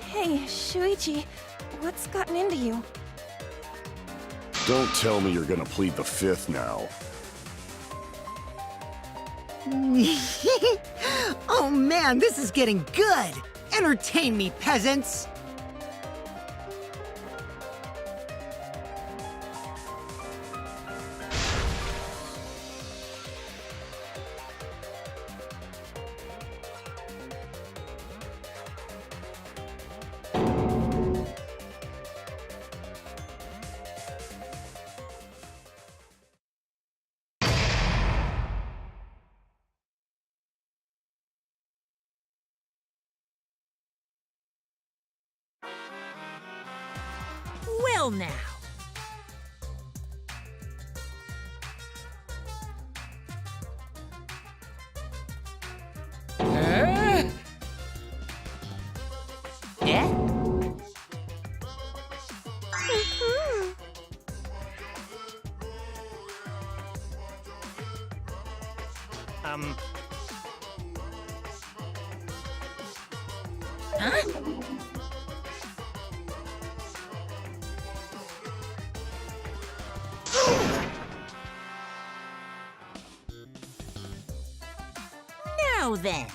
Hey, Shuichi, what's gotten into you? Don't tell me you're gonna plead the fifth now. Oh man, this is getting good! Entertain me, peasants! Well now. Yeah? Huh? Now then,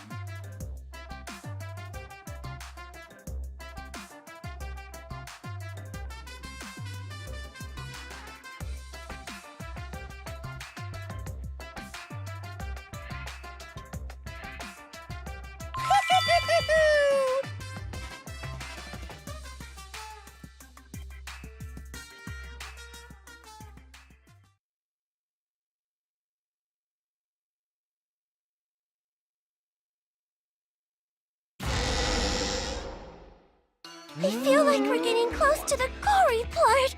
I feel like we're getting close to the gory part.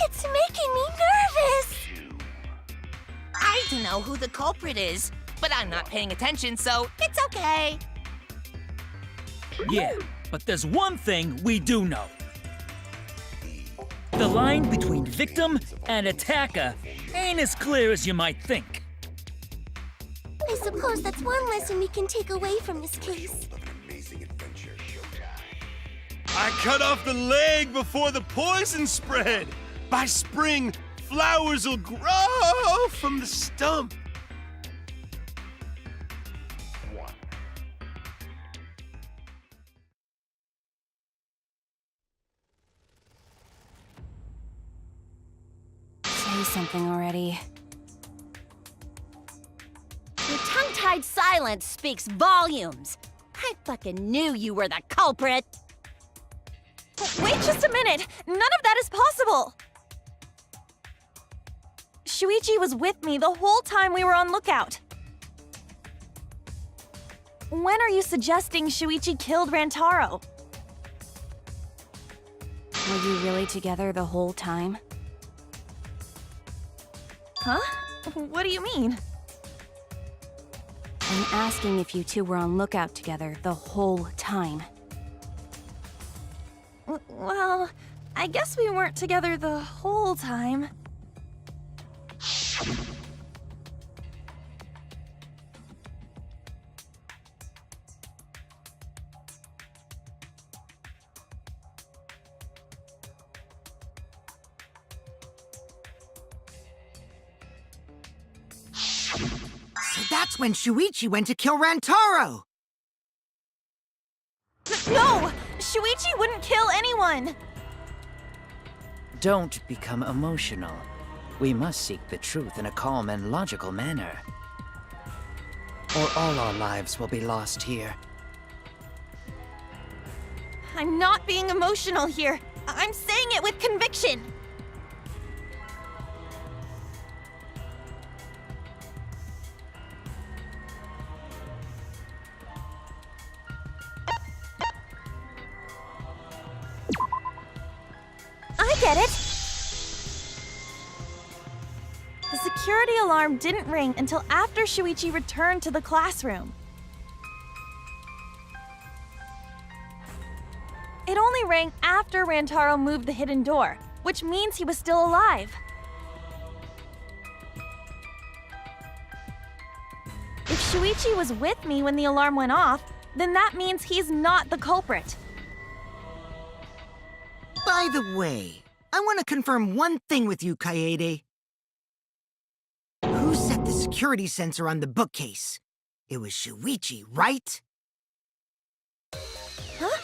It's making me nervous. I don't know who the culprit is, but I'm not paying attention, so it's okay. Yeah, but there's one thing we do know. The line between victim and attacker ain't as clear as you might think. I suppose that's one lesson we can take away from this case. I cut off the leg before the poison spread. By spring, flowers will grow from the stump. Say something already. Your tongue-tied silence speaks volumes. I fucking knew you were the culprit. Wait just a minute! None of that is possible! Shuichi was with me the whole time we were on lookout. When are you suggesting Shuichi killed Rantaro? Were you really together the whole time? Huh? What do you mean? I'm asking if you two were on lookout together the whole time. Well, I guess we weren't together the whole time. So that's when Shuichi went to kill Rantaro! No! Shuichi wouldn't kill anyone! Don't become emotional. We must seek the truth in a calm and logical manner. Or all our lives will be lost here. I'm not being emotional here. I'm saying it with conviction. I get it. The security alarm didn't ring until after Shuichi returned to the classroom. It only rang after Rantaro moved the hidden door, which means he was still alive. If Shuichi was with me when the alarm went off, then that means he's not the culprit. By the way, I want to confirm one thing with you, Kaede. Who set the security sensor on the bookcase? It was Shuichi, right? Huh?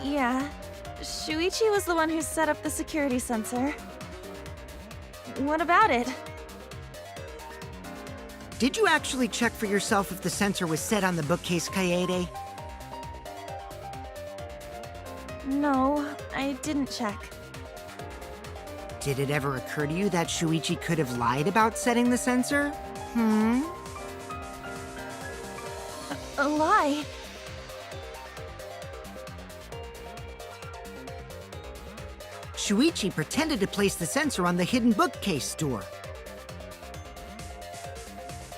Yeah. Shuichi was the one who set up the security sensor. What about it? Did you actually check for yourself if the sensor was set on the bookcase, Kaede? No, I didn't check. Did it ever occur to you that Shuichi could have lied about setting the sensor? A lie? Shuichi pretended to place the sensor on the hidden bookcase door.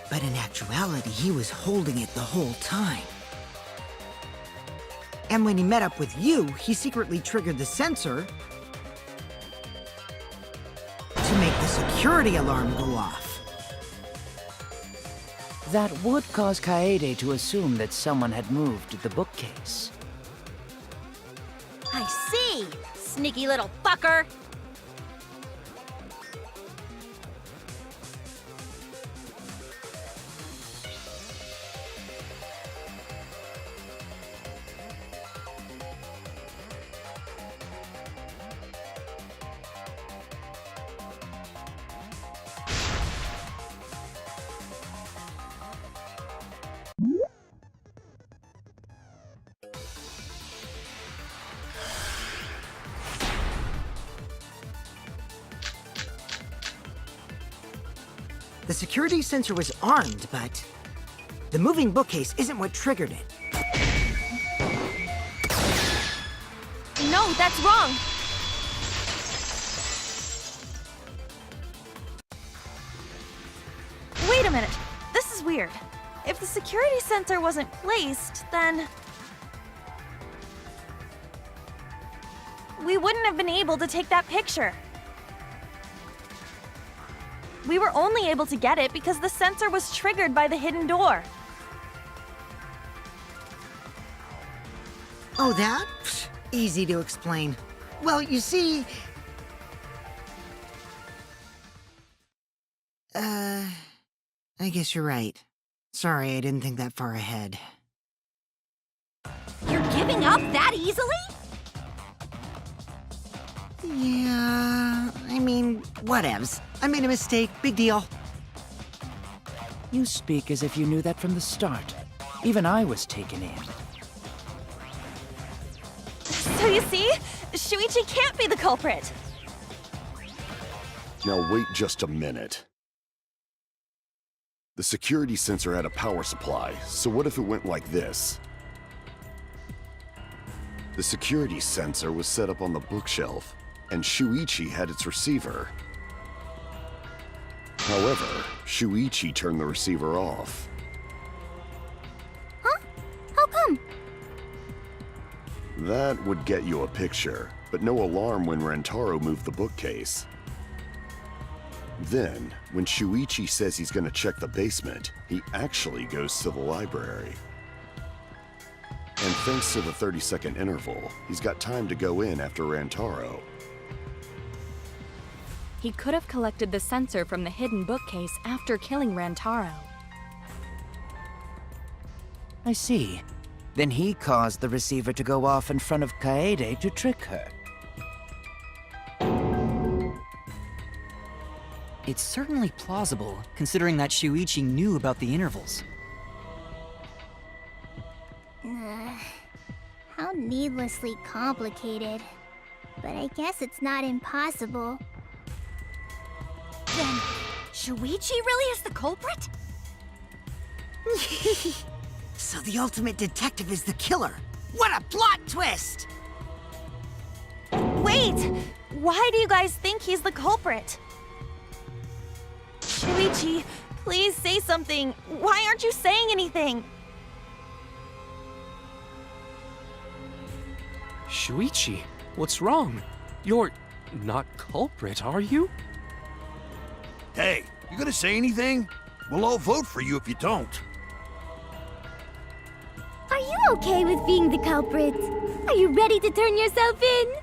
But in actuality, he was holding it the whole time. And when he met up with you, he secretly triggered the sensor to make the security alarm go off. That would cause Kaede to assume that someone had moved the bookcase. I see! Sneaky little fucker! The security sensor was armed, but the moving bookcase isn't what triggered it. No, that's wrong! Wait a minute. This is weird. If the security sensor wasn't placed, then we wouldn't have been able to take that picture. We were only able to get it because the sensor was triggered by the hidden door. Oh, that? Pfft, easy to explain. Well, you see... I guess you're right. Sorry, I didn't think that far ahead. You're giving up that easily? Yeah, I mean, whatevs. I made a mistake, big deal. You speak as if you knew that from the start. Even I was taken in. So you see, Shuichi can't be the culprit. Now wait just a minute. The security sensor had a power supply, so what if it went like this? The security sensor was set up on the bookshelf, and Shuichi had its receiver. However, Shuichi turned the receiver off. Huh? How come? That would get you a picture, but no alarm when Rentaro moved the bookcase. Then, when Shuichi says he's gonna check the basement, he actually goes to the library. And thanks to the 30-second interval, he's got time to go in after Rantaro. He could have collected the sensor from the hidden bookcase after killing Rantaro. I see. Then he caused the receiver to go off in front of Kaede to trick her. It's certainly plausible, considering that Shuichi knew about the intervals. How needlessly complicated. But I guess it's not impossible. Then, Shuichi really is the culprit? So the ultimate detective is the killer. What a plot twist! Wait! Why do you guys think he's the culprit? Shuichi, please say something. Why aren't you saying anything? Shuichi, what's wrong? You're not culprit, are you? Hey, you gonna say anything? We'll all vote for you if you don't. Are you okay with being the culprit? Are you ready to turn yourself in?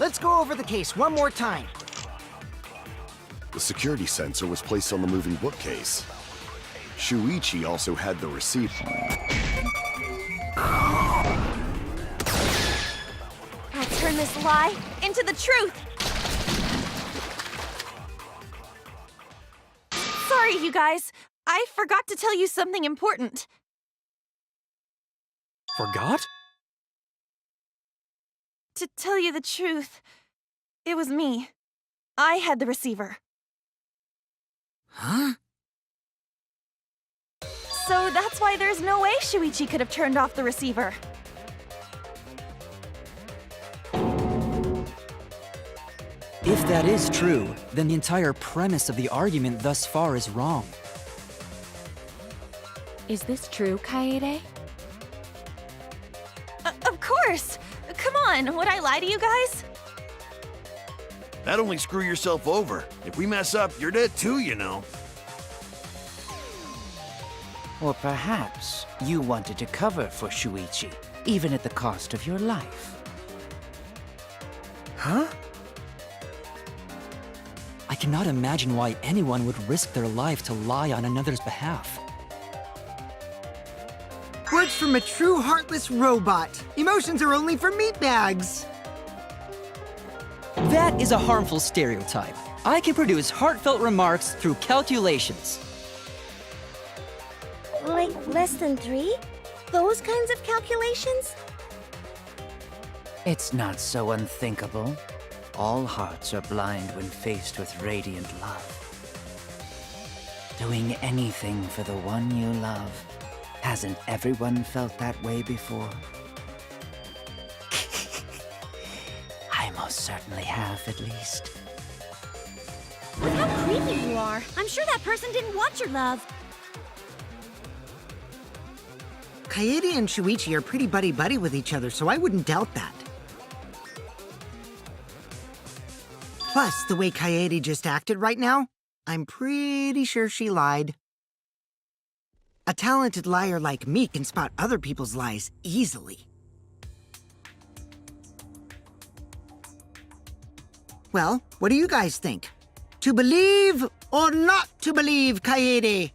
Let's go over the case one more time. The security sensor was placed on the moving bookcase. Shuichi also had the receiver. I'll turn this lie into the truth. Sorry, you guys. I forgot to tell you something important. Forgot? To tell you the truth, it was me. I had the receiver. Huh? So that's why there's no way Shuichi could have turned off the receiver. If that is true, then the entire premise of the argument thus far is wrong. Is this true, Kaede? Of course! Come on, would I lie to you guys? That'd only screw yourself over. If we mess up, you're dead too, you know. Or perhaps you wanted to cover for Shuichi, even at the cost of your life. Huh? I cannot imagine why anyone would risk their life to lie on another's behalf. Words from a true heartless robot. Emotions are only for meatbags. That is a harmful stereotype. I can produce heartfelt remarks through calculations. Like less than 3? Those kinds of calculations? It's not so unthinkable. All hearts are blind when faced with radiant love. Doing anything for the one you love. Hasn't everyone felt that way before? I most certainly have, at least. Look how creepy you are. I'm sure that person didn't want your love. Kaede and Shuichi are pretty buddy-buddy with each other, so I wouldn't doubt that. Plus, the way Kaede just acted right now, I'm pretty sure she lied. A talented liar like me can spot other people's lies easily. Well, what do you guys think? To believe or not to believe Kaede?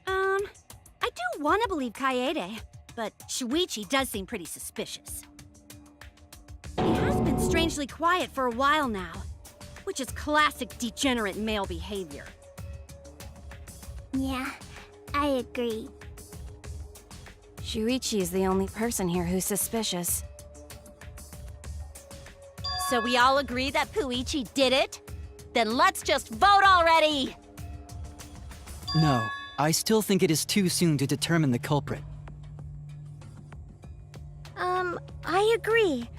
I do want to believe Kaede, but Shuichi does seem pretty suspicious. He has been strangely quiet for a while now, which is classic degenerate male behavior. Yeah, I agree. Shuichi is the only person here who's suspicious. So we all agree that Puichi did it? Then let's just vote already! No, I still think it is too soon to determine the culprit. I agree.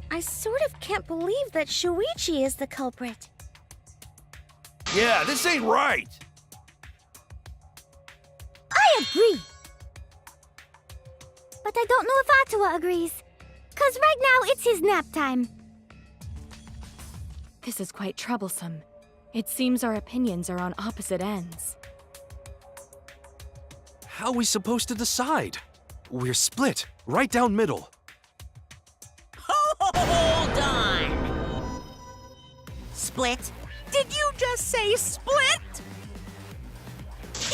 I sort of can't believe that Shuichi is the culprit. Yeah, this ain't right. I agree. But I don't know if Atua agrees. 'Cause right now it's his nap time. This is quite troublesome. It seems our opinions are on opposite ends. How are we supposed to decide? We're split, right down middle. Hold on! Split? Did you just say split?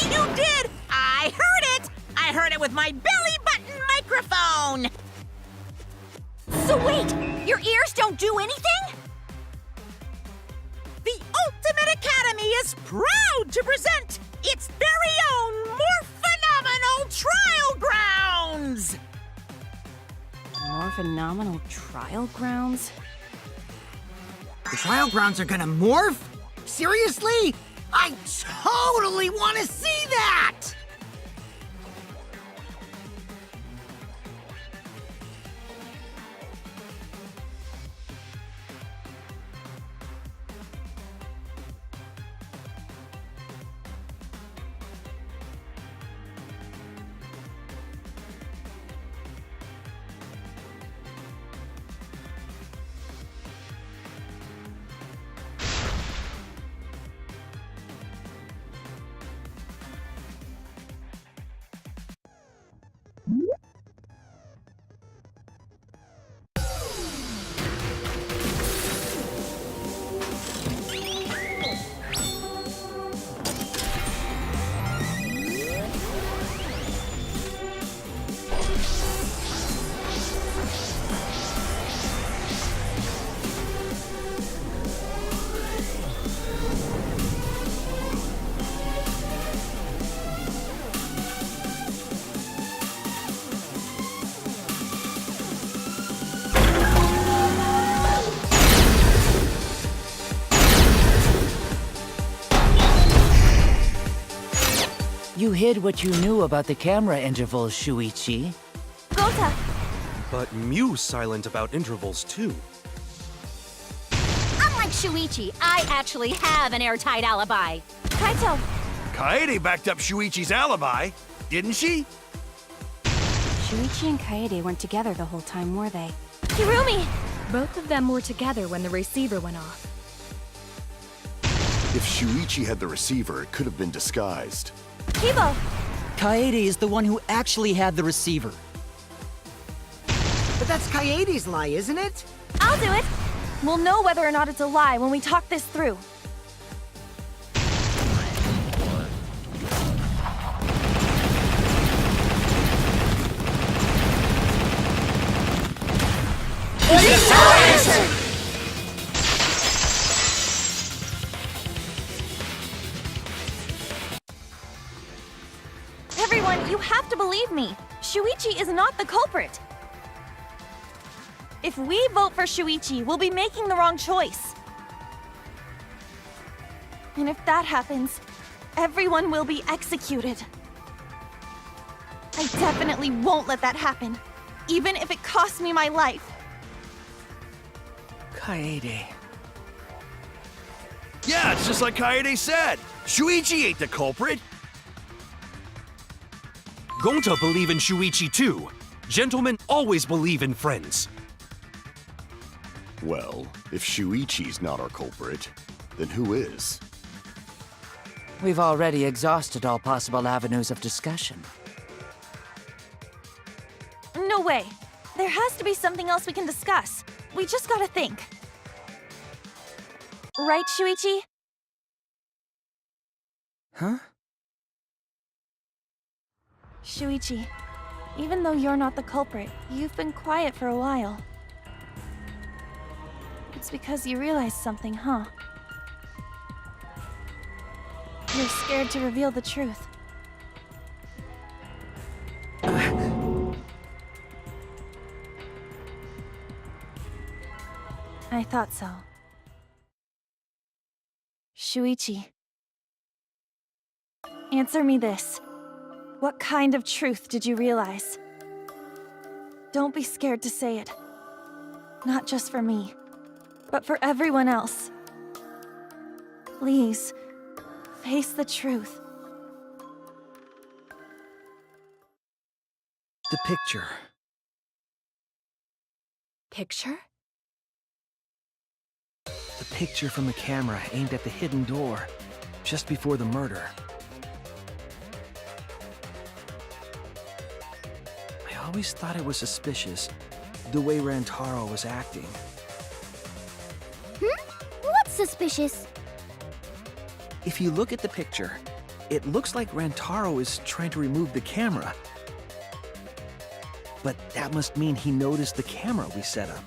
You did! I heard it! I heard it with my belly button microphone! So wait, your ears don't do anything? The Ultimate Academy is proud to present its very own more phenomenal trial grounds! More phenomenal trial grounds? The trial grounds are gonna morph? Seriously? I totally want to see that! You hid what you knew about the camera intervals, Shuichi. Gota! But Mew's silent about intervals too. Unlike Shuichi, I actually have an airtight alibi. Kaito! Kaede backed up Shuichi's alibi, didn't she? Shuichi and Kaede weren't together the whole time, were they? Hirumi! Both of them were together when the receiver went off. If Shuichi had the receiver, it could have been disguised. Kibo! Kaede is the one who actually had the receiver. But that's Kaede's lie, isn't it? I'll do it! We'll know whether or not it's a lie when we talk this through. Everyone, you have to believe me. Shuichi is not the culprit. If we vote for Shuichi, we'll be making the wrong choice. And if that happens, everyone will be executed. I definitely won't let that happen, even if it costs me my life. Kaede. Yeah, it's just like Kaede said. Shuichi ain't the culprit. Gonta believe in Shuichi too. Gentlemen always believe in friends. Well, if Shuichi's not our culprit, then who is? We've already exhausted all possible avenues of discussion. No way. There has to be something else we can discuss. We just gotta think. Right, Shuichi? Huh? Shuichi, even though you're not the culprit, you've been quiet for a while. It's because you realized something, huh? You're scared to reveal the truth. I thought so. Shuichi. Answer me this. What kind of truth did you realize? Don't be scared to say it. Not just for me, but for everyone else. Please, face the truth. The picture. Picture? The picture from the camera aimed at the hidden door, just before the murder. I always thought it was suspicious, the way Rantaro was acting. What's suspicious? If you look at the picture, it looks like Rantaro is trying to remove the camera. But that must mean he noticed the camera we set up.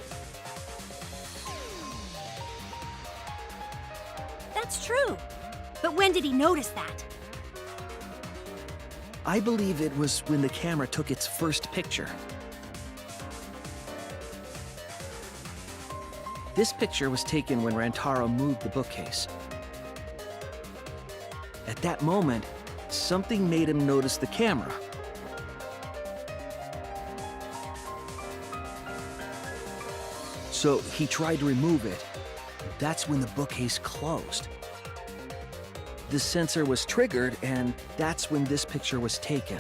That's true. But when did he notice that? I believe it was when the camera took its first picture. This picture was taken when Rantaro moved the bookcase. At that moment, something made him notice the camera. So he tried to remove it. That's when the bookcase closed. The sensor was triggered, and that's when this picture was taken.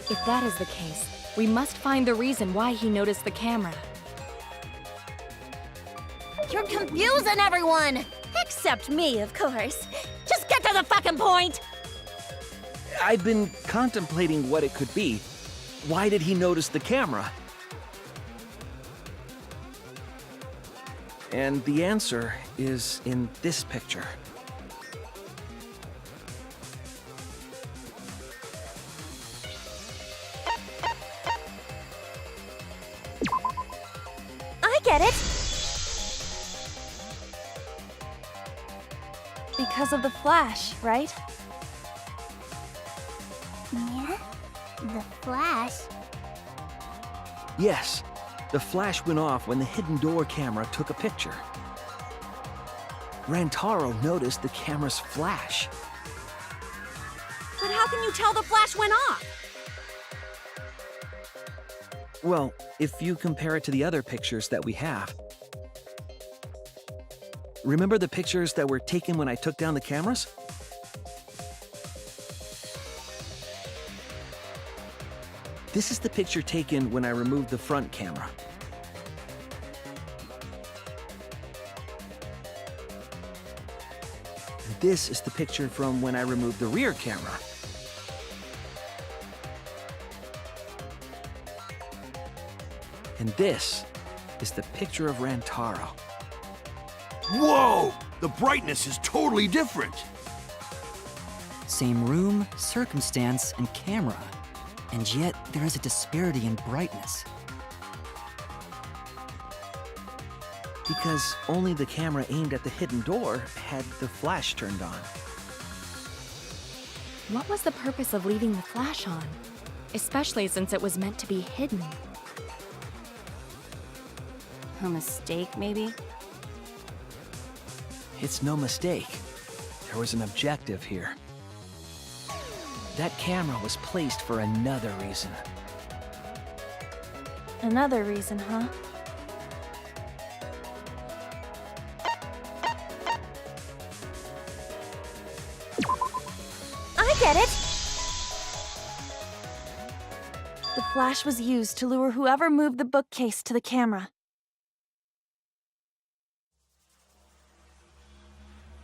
If that is the case, we must find the reason why he noticed the camera. You're confusing everyone! Except me, of course. Just get to the fucking point! I've been contemplating what it could be. Why did he notice the camera? And the answer is in this picture. I get it! Because of the flash, right? Yeah? The flash? Yes, the flash went off when the hidden door camera took a picture. Rantaro noticed the camera's flash. But how can you tell the flash went off? Well, if you compare it to the other pictures that we have. Remember the pictures that were taken when I took down the cameras? This is the picture taken when I removed the front camera. And this is the picture from when I removed the rear camera. And this is the picture of Rantaro. Whoa! The brightness is totally different. Same room, circumstance, and camera. And yet, there is a disparity in brightness. Because only the camera aimed at the hidden door had the flash turned on. What was the purpose of leaving the flash on? Especially since it was meant to be hidden. A mistake, maybe? It's no mistake. There was an objective here. That camera was placed for another reason. Another reason, huh? I get it! The flash was used to lure whoever moved the bookcase to the camera.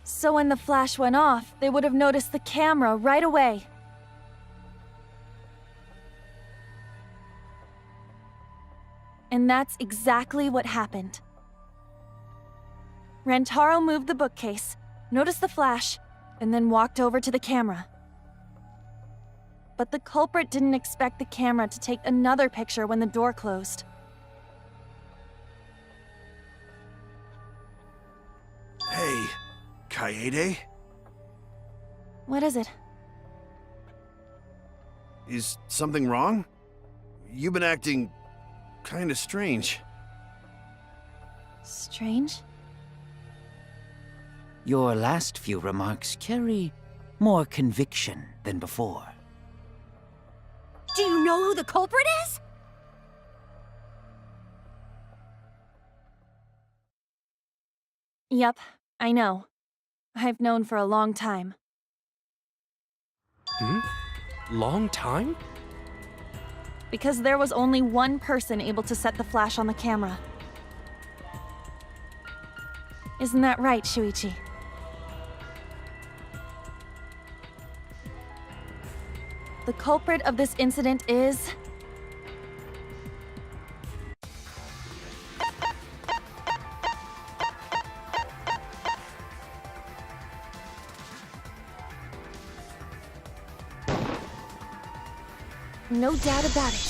So when the flash went off, they would have noticed the camera right away. And that's exactly what happened. Rantaro moved the bookcase, noticed the flash, and then walked over to the camera. But the culprit didn't expect the camera to take another picture when the door closed. Hey, Kaede? What is it? Is something wrong? You've been acting kinda strange. Strange? Your last few remarks carry more conviction than before. Do you know who the culprit is? Yep, I know. I've known for a long time. Long time? Because there was only one person able to set the flash on the camera. Isn't that right, Shuichi? The culprit of this incident is... no doubt about it.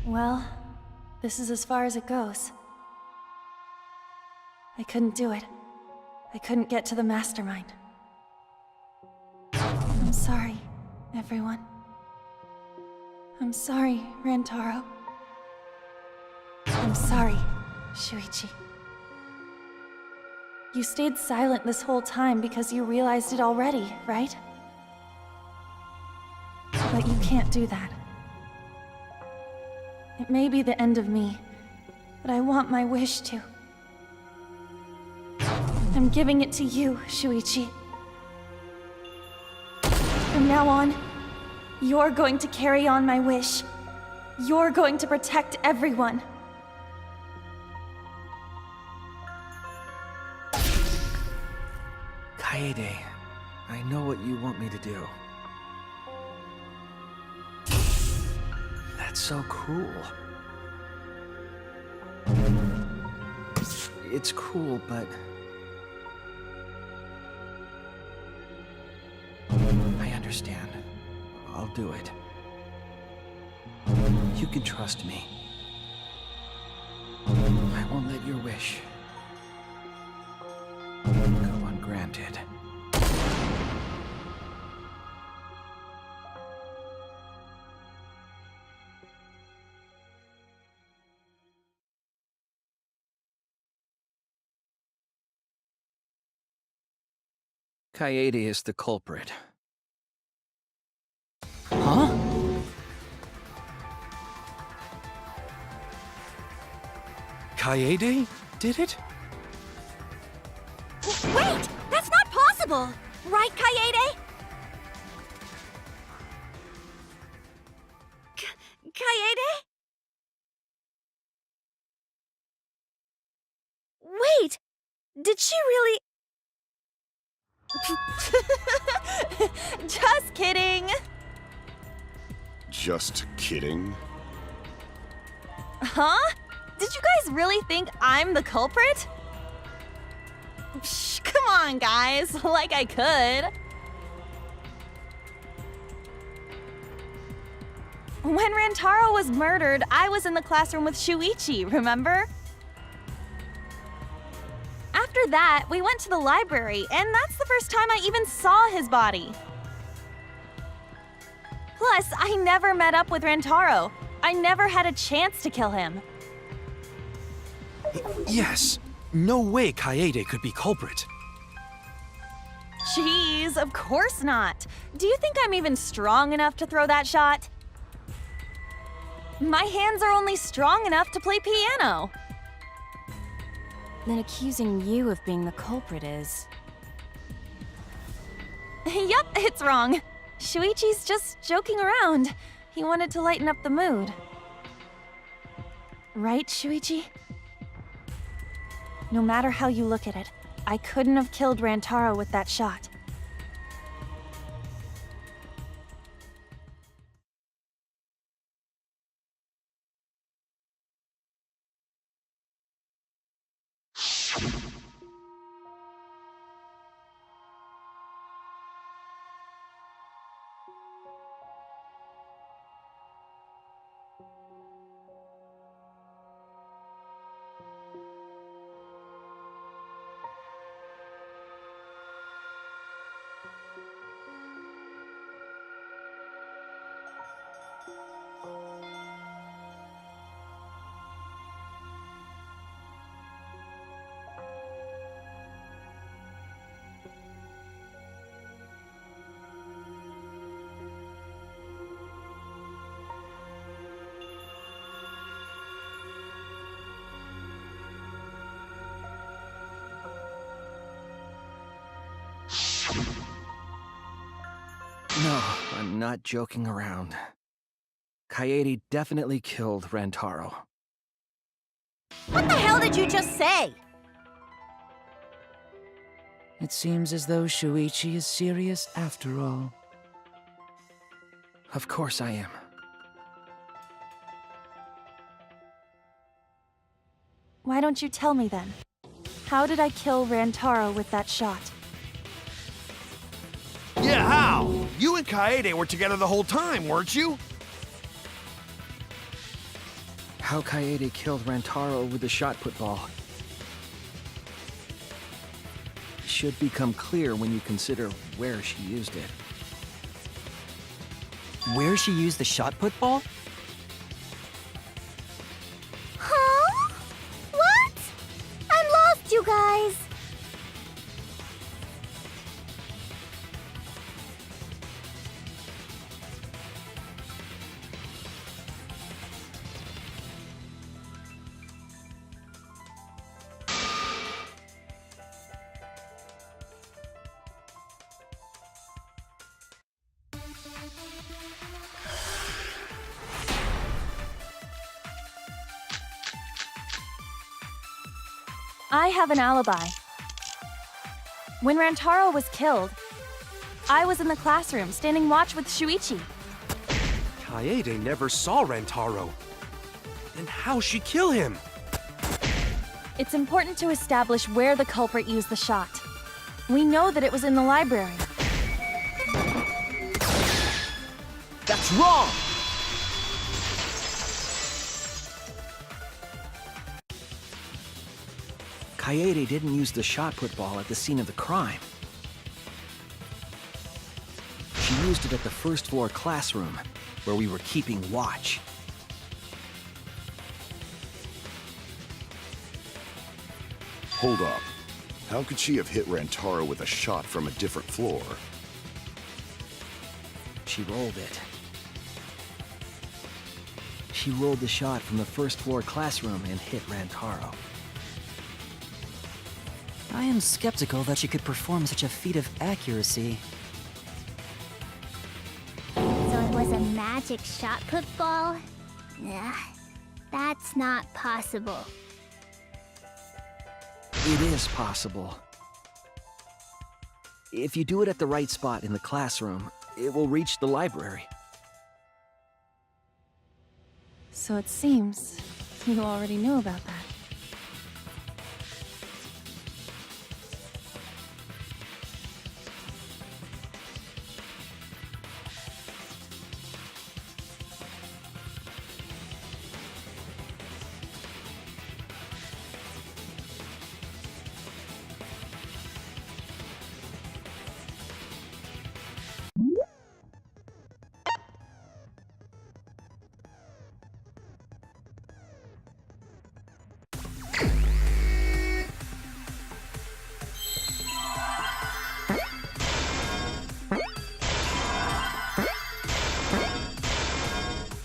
Well, this is as far as it goes. I couldn't do it. I couldn't get to the mastermind. I'm sorry, everyone. I'm sorry, Rantaro. I'm sorry, Shuichi. You stayed silent this whole time because you realized it already, right? But you can't do that. It may be the end of me, but I want my wish to. I'm giving it to you, Shuichi. From now on, you're going to carry on my wish. You're going to protect everyone. Kaede, I know what you want me to do. That's so cruel. It's cruel, but... I understand. I'll do it. You can trust me. I won't let your wish go ungranted. Kaede is the culprit. Huh? Kaede did it? Wait! That's not possible! Right, Kaede? Kaede? Wait! Did she really... Just kidding! Just kidding. Huh? Did you guys really think I'm the culprit? Psh, come on, guys. Like I could. When Rantaro was murdered, I was in the classroom with Shuichi, remember? After that, we went to the library, and that's the first time I even saw his body. Plus, I never met up with Rantaro. I never had a chance to kill him. Yes. No way Kaede could be culprit. Jeez, of course not. Do you think I'm even strong enough to throw that shot? My hands are only strong enough to play piano. Then accusing you of being the culprit is... Yup, it's wrong. Shuichi's just joking around. He wanted to lighten up the mood. Right, Shuichi? No matter how you look at it, I couldn't have killed Rantaro with that shot. No, I'm not joking around. Kaede definitely killed Rantaro. What the hell did you just say? It seems as though Shuichi is serious after all. Of course I am. Why don't you tell me then? How did I kill Rantaro with that shot? Yeah, how? You and Kaede were together the whole time, weren't you? How Kaede killed Rantaro with the shot put ball should become clear when you consider where she used it. Where she used the shot put ball? Huh? What? I'm lost, you guys. I have an alibi. When Rantaro was killed, I was in the classroom standing watch with Shuichi. Kaede never saw Rantaro. Then how'd she kill him? It's important to establish where the culprit used the shot. We know that it was in the library. That's wrong! Kaede didn't use the shot put ball at the scene of the crime. She used it at the first floor classroom, where we were keeping watch. Hold up. How could she have hit Rantaro with a shot from a different floor? She rolled it. She rolled the shot from the first floor classroom and hit Rantaro. I am skeptical that she could perform such a feat of accuracy. So it was a magic shot put ball? Ugh, that's not possible. It is possible. If you do it at the right spot in the classroom, it will reach the library. So it seems you already knew about that.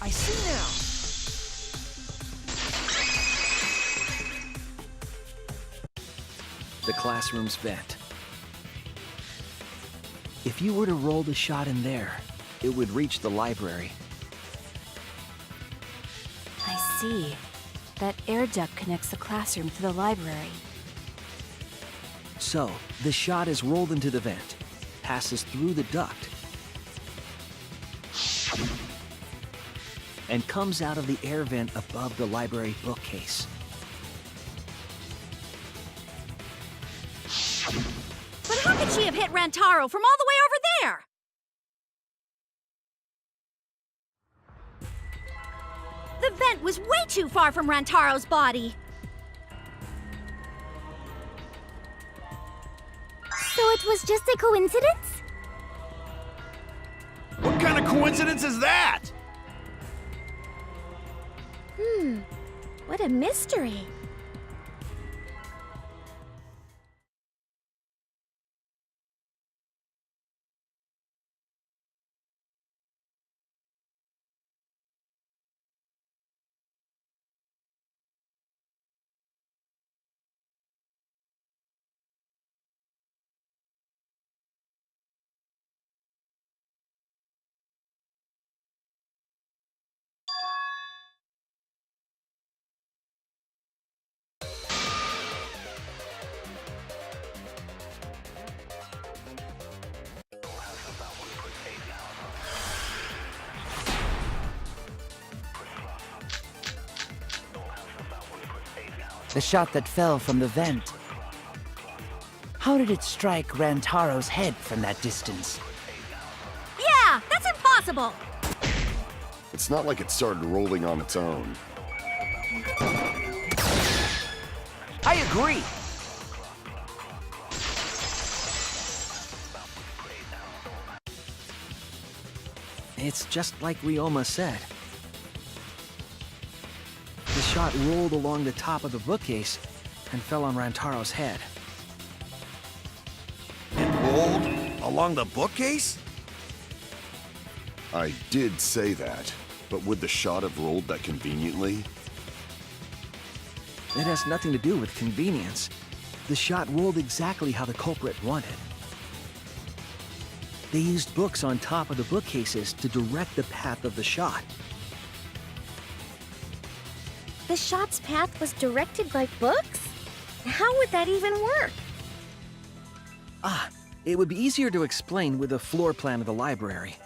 I see now! The classroom's vent. If you were to roll the shot in there, it would reach the library. I see. That air duct connects the classroom to the library. So, the shot is rolled into the vent, passes through the duct, and comes out of the air vent above the library bookcase. But how could she have hit Rantaro from all the way over there? The vent was way too far from Rantaro's body. So it was just a coincidence? What kind of coincidence is that? What a mystery. The shot that fell from the vent. How did it strike Rantaro's head from that distance? Yeah, that's impossible! It's not like it started rolling on its own. I agree! It's just like Ryoma said. The shot rolled along the top of the bookcase and fell on Rantaro's head. It rolled along the bookcase? I did say that, but would the shot have rolled that conveniently? It has nothing to do with convenience. The shot rolled exactly how the culprit wanted. They used books on top of the bookcases to direct the path of the shot. The shot's path was directed by books? How would that even work? Ah, it would be easier to explain with a floor plan of the library.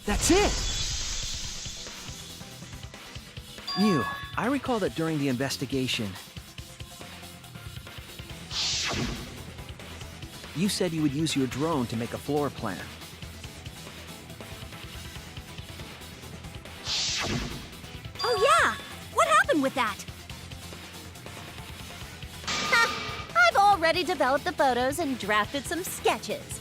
That's it! Mew, I recall that during the investigation, you said you would use your drone to make a floor plan. Oh yeah! What happened with that? I've already developed the photos and drafted some sketches.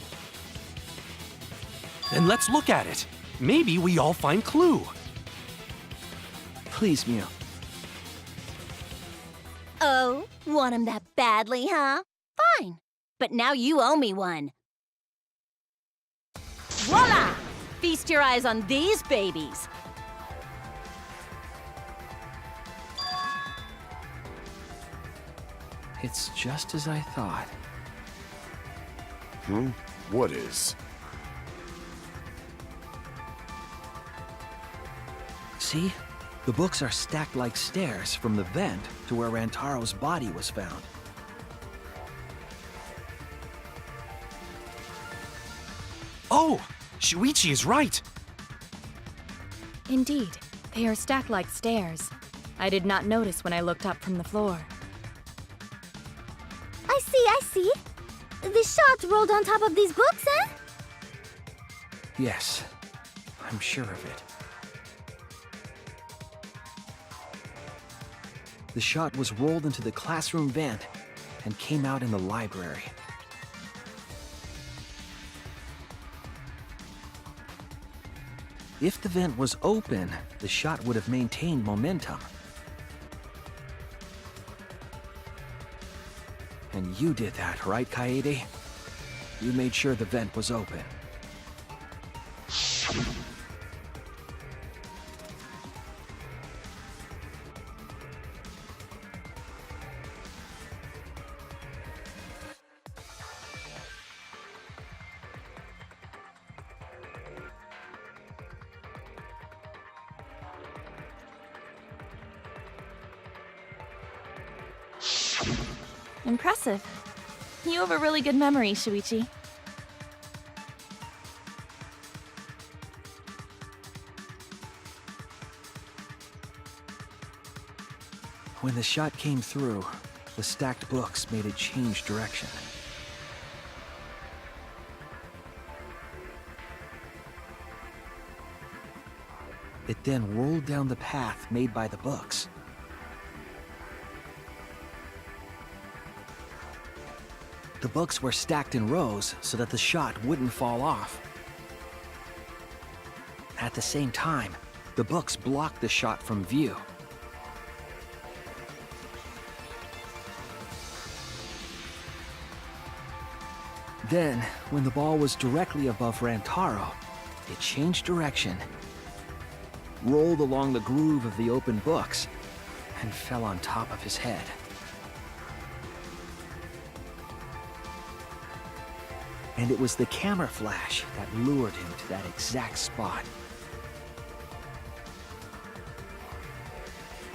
Then let's look at it. Maybe we all find clue. Please, Mew. Oh, want him that badly, huh? Fine. But now you owe me one. Voila! Feast your eyes on these babies. It's just as I thought. What is? See? The books are stacked like stairs from the vent to where Rantaro's body was found. Oh! Shuichi is right! Indeed, they are stacked like stairs. I did not notice when I looked up from the floor. I see. The shot rolled on top of these books, eh? Yes, I'm sure of it. The shot was rolled into the classroom vent and came out in the library. If the vent was open, the shot would have maintained momentum. And you did that, right, Kaede? You made sure the vent was open. Impressive. You have a really good memory, Shuichi. When the shot came through, the stacked books made it change direction. It then rolled down the path made by the books. The books were stacked in rows so that the shot wouldn't fall off. At the same time, the books blocked the shot from view. Then, when the ball was directly above Rantaro, it changed direction, rolled along the groove of the open books, and fell on top of his head. And it was the camera flash that lured him to that exact spot.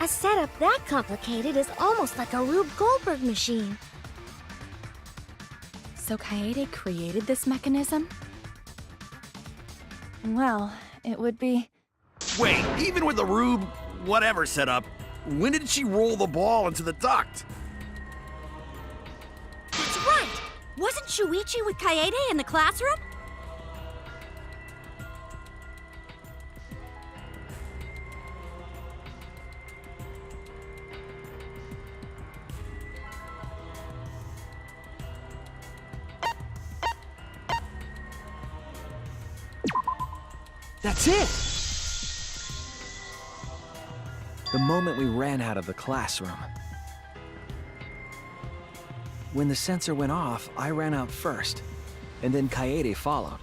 A setup that complicated is almost like a Rube Goldberg machine. So Kaede created this mechanism? Well, it would be... Wait, even with the Rube whatever setup, when did she roll the ball into the duct? That's right! Wasn't Shuichi with Kaede in the classroom? That's it! The moment we ran out of the classroom. When the sensor went off, I ran out first, and then Kaede followed.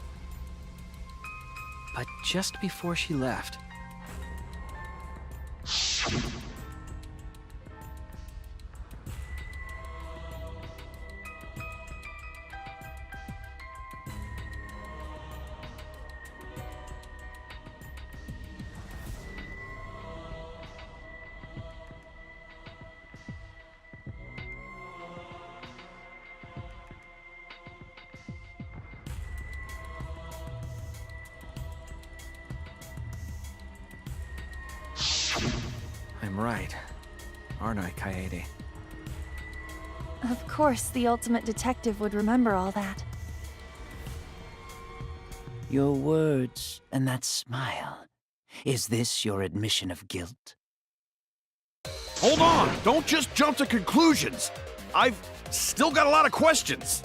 But just before she left... I'm right, aren't I, Kaede? Of course, the ultimate detective would remember all that. Your words and that smile. Is this your admission of guilt? Hold on! Don't just jump to conclusions! I've still got a lot of questions!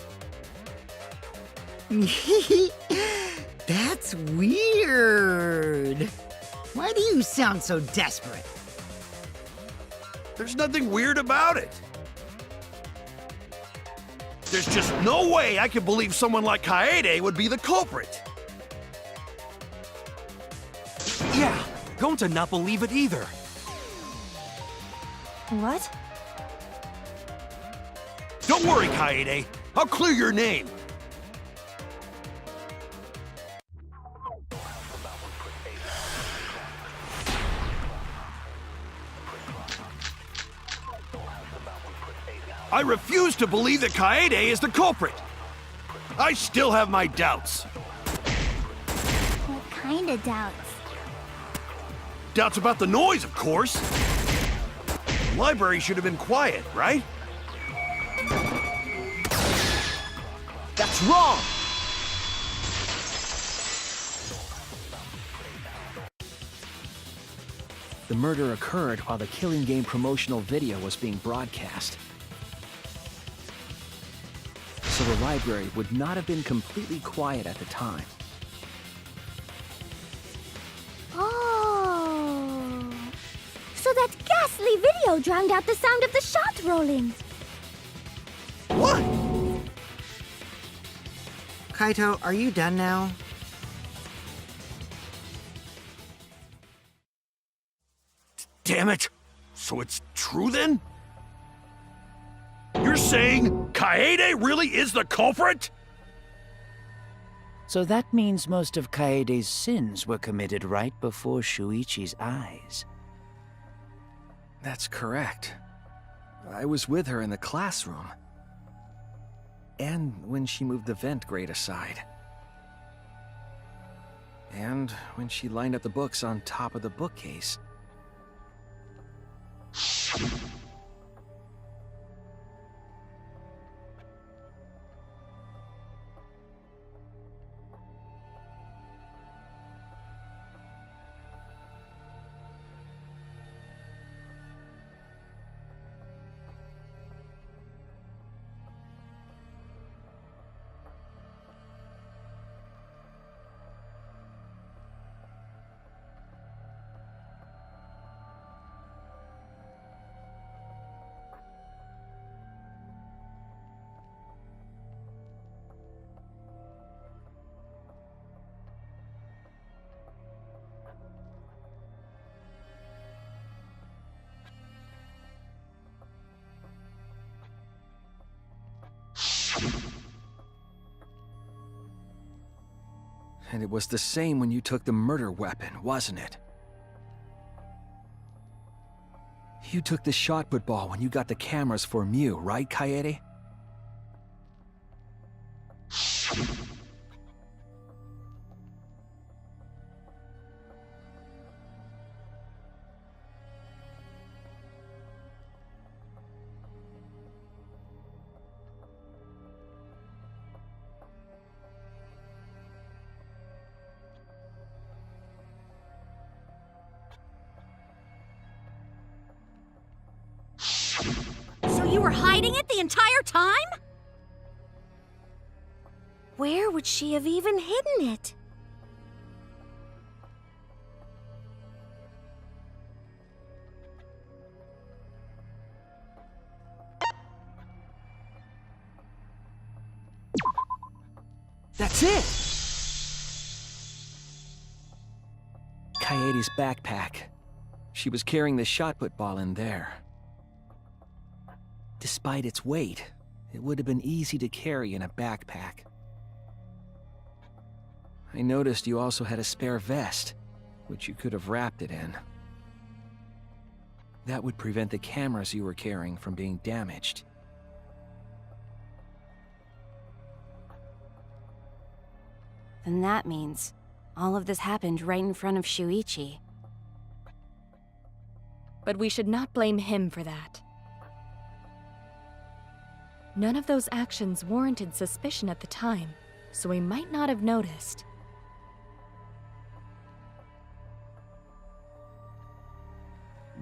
That's weird. Why do you sound so desperate? There's nothing weird about it. There's just no way I can believe someone like Kaede would be the culprit. Yeah, going to not believe it either. What? Don't worry, Kaede. I'll clear your name. I refuse to believe that Kaede is the culprit. I still have my doubts. What kind of doubts? Doubts about the noise, of course. The library should have been quiet, right? That's wrong! The murder occurred while the Killing Game promotional video was being broadcast. So the library would not have been completely quiet at the time. Oh. So that ghastly video drowned out the sound of the shot rolling. What? Kaito, are you done now? Damn it! So it's true then? You're saying Kaede really is the culprit? So that means most of Kaede's sins were committed right before Shuichi's eyes. That's correct. I was with her in the classroom. And when she moved the vent grate aside. And when she lined up the books on top of the bookcase. And it was the same when you took the murder weapon, wasn't it? You took the shot put ball when you got the cameras for Mew, right, Kaede? So you were hiding it the entire time? Where would she have even hidden it? That's it! Kaede's backpack. She was carrying the shot put ball in there. Despite its weight, it would have been easy to carry in a backpack. I noticed you also had a spare vest, which you could have wrapped it in. That would prevent the cameras you were carrying from being damaged. Then that means all of this happened right in front of Shuichi. But we should not blame him for that. None of those actions warranted suspicion at the time, so we might not have noticed.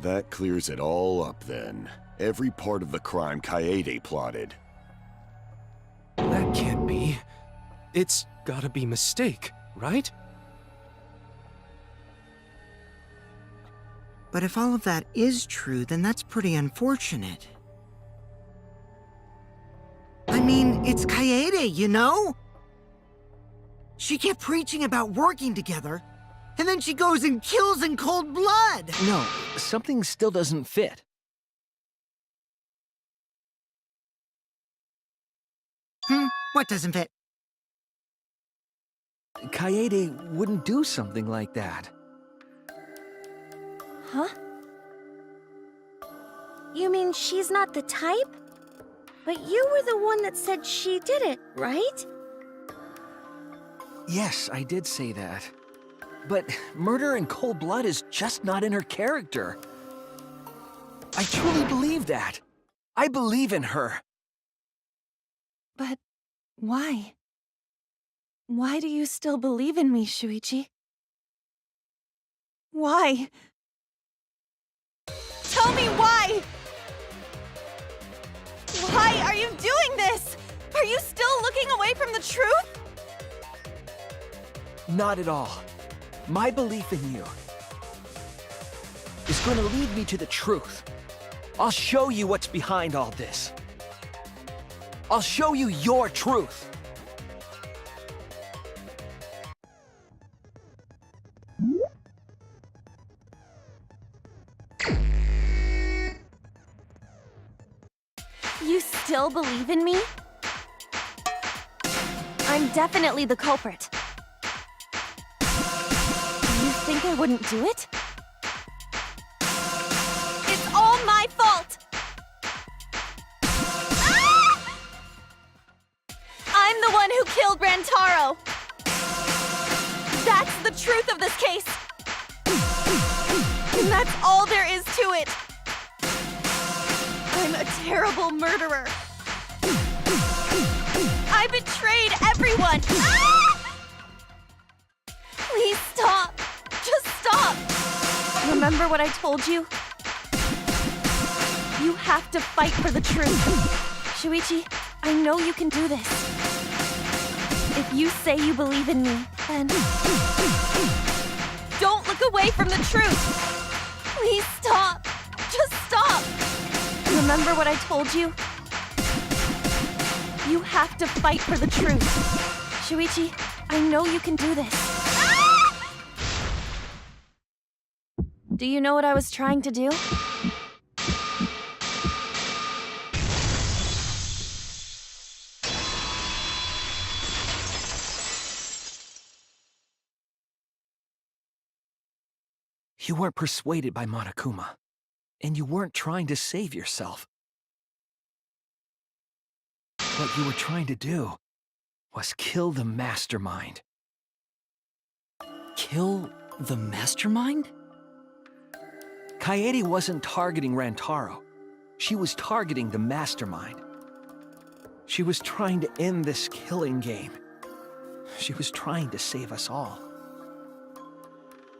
That clears it all up then. Every part of the crime Kaede plotted. That can't be. It's gotta be a mistake. right? But if all of that is true, then that's pretty unfortunate. I mean, it's Kaede, you know? She kept preaching about working together, and then she goes and kills in cold blood! No, something still doesn't fit. What doesn't fit? Kaede wouldn't do something like that. Huh? You mean she's not the type? But you were the one that said she did it, right? Yes, I did say that. But murder in cold blood is just not in her character. I truly believe that. I believe in her. But why? Why do you still believe in me, Shuichi? Why? Tell me why! Why are you doing this? Are you still looking away from the truth? Not at all. My belief in you is going to lead me to the truth. I'll show you what's behind all this. I'll show you your truth. You still believe in me? I'm definitely the culprit. You think I wouldn't do it? It's all my fault! Ah! I'm the one who killed Rantaro! That's the truth of this case! And that's all there is to it! I'm a terrible murderer! I betrayed everyone! Ah! Please stop! Just stop! Remember what I told you? You have to fight for the truth. Shuichi, I know you can do this. If you say you believe in me, then don't look away from the truth! Please stop! Just stop! Remember what I told you? You have to fight for the truth. Shuichi, I know you can do this. Ah! Do you know what I was trying to do? You weren't persuaded by Monokuma, and you weren't trying to save yourself. What you were trying to do was kill the mastermind. Kill the mastermind? Kaede wasn't targeting Rantaro. She was targeting the mastermind. She was trying to end this killing game. She was trying to save us all.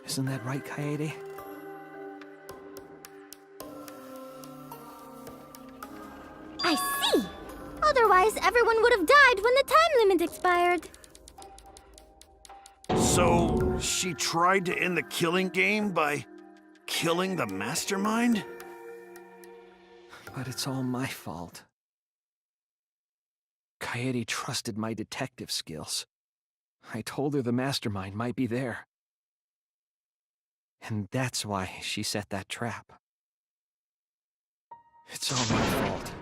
Isn't that right, Kaede? I see! Otherwise, everyone would have died when the time limit expired. So, she tried to end the killing game by killing the mastermind? But it's all my fault. Kaede trusted my detective skills. I told her the mastermind might be there. And that's why she set that trap. It's all my fault.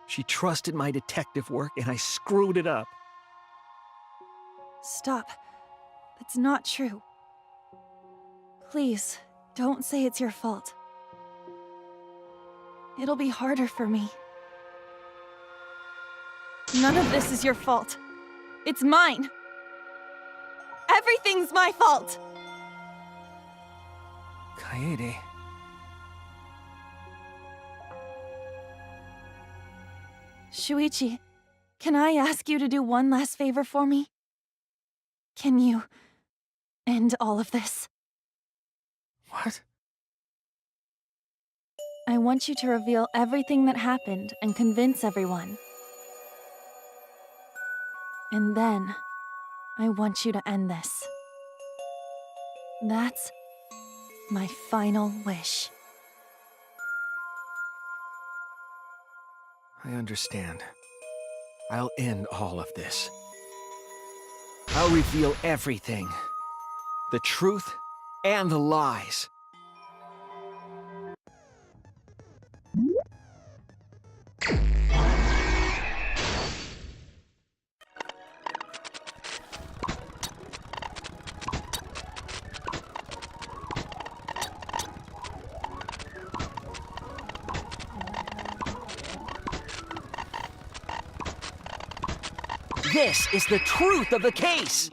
She trusted my detective work and I screwed it up. Stop. That's not true. Please, don't say it's your fault. It'll be harder for me. None of this is your fault. It's mine. Everything's my fault! Kaede. Shuichi, can I ask you to do one last favor for me? Can you end all of this? What? I want you to reveal everything that happened and convince everyone. And then, I want you to end this. That's my final wish. I understand. I'll end all of this. I'll reveal everything. The truth and the lies. This is the truth of the case!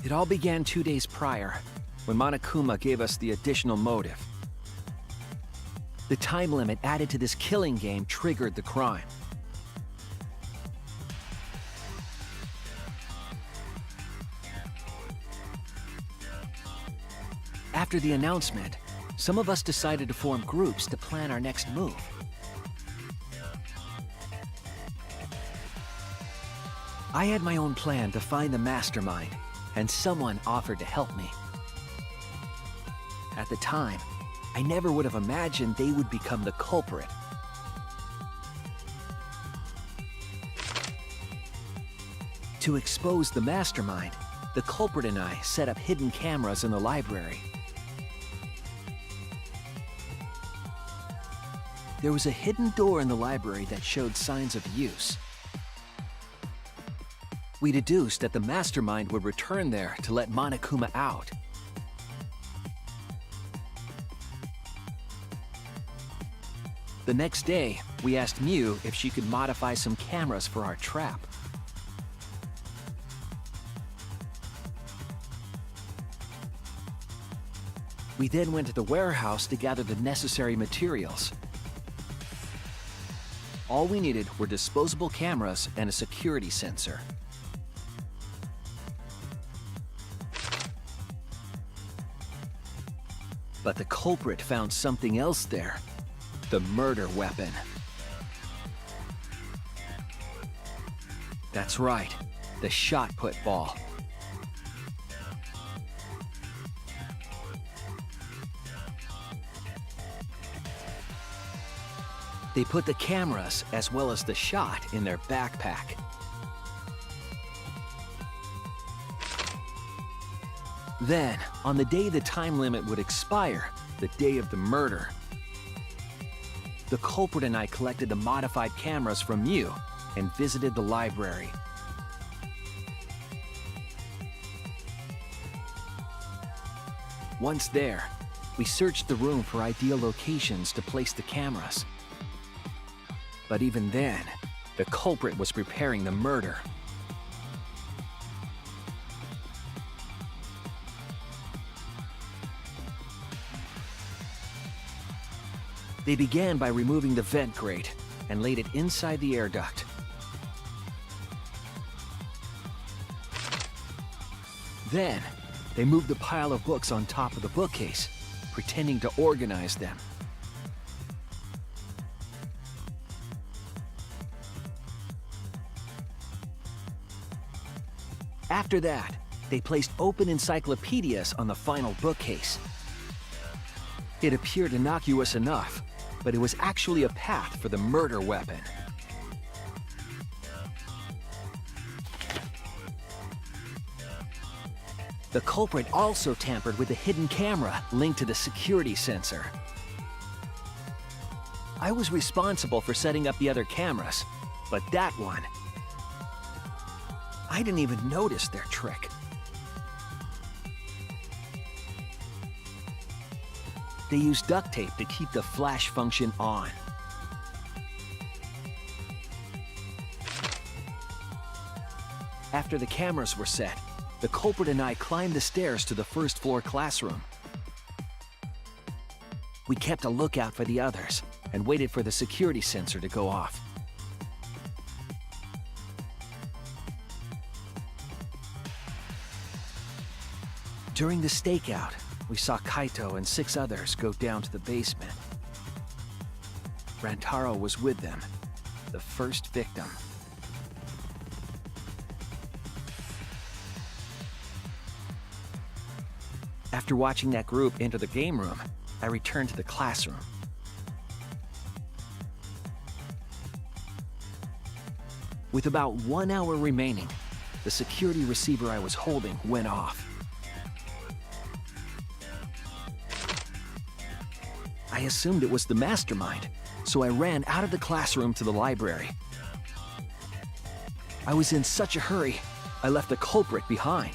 It all began 2 days prior, when Monokuma gave us the additional motive. The time limit added to this killing game triggered the crime. After the announcement, some of us decided to form groups to plan our next move. I had my own plan to find the mastermind, and someone offered to help me. At the time, I never would have imagined they would become the culprit. To expose the mastermind, the culprit and I set up hidden cameras in the library. There was a hidden door in the library that showed signs of use. We deduced that the mastermind would return there to let Monokuma out. The next day, we asked Mew if she could modify some cameras for our trap. We then went to the warehouse to gather the necessary materials. All we needed were disposable cameras and a security sensor. But the culprit found something else there. The murder weapon. That's right, the shot put ball. They put the cameras as well as the shot in their backpack. Then, on the day the time limit would expire, the day of the murder, the culprit and I collected the modified cameras from Mew and visited the library. Once there, we searched the room for ideal locations to place the cameras. But even then, the culprit was preparing the murder. They began by removing the vent grate and laid it inside the air duct. Then, they moved the pile of books on top of the bookcase, pretending to organize them. After that, they placed open encyclopedias on the final bookcase. It appeared innocuous enough, but it was actually a path for the murder weapon. The culprit also tampered with the hidden camera linked to the security sensor. I was responsible for setting up the other cameras, but that one, I didn't even notice their trick. They used duct tape to keep the flash function on. After the cameras were set, the culprit and I climbed the stairs to the first floor classroom. We kept a lookout for the others and waited for the security sensor to go off. During the stakeout, we saw Kaito and 6 others go down to the basement. Rantaro was with them, the first victim. After watching that group enter the game room, I returned to the classroom. With about 1 hour remaining, the security receiver I was holding went off. I assumed it was the mastermind, so I ran out of the classroom to the library. I was in such a hurry, I left the culprit behind.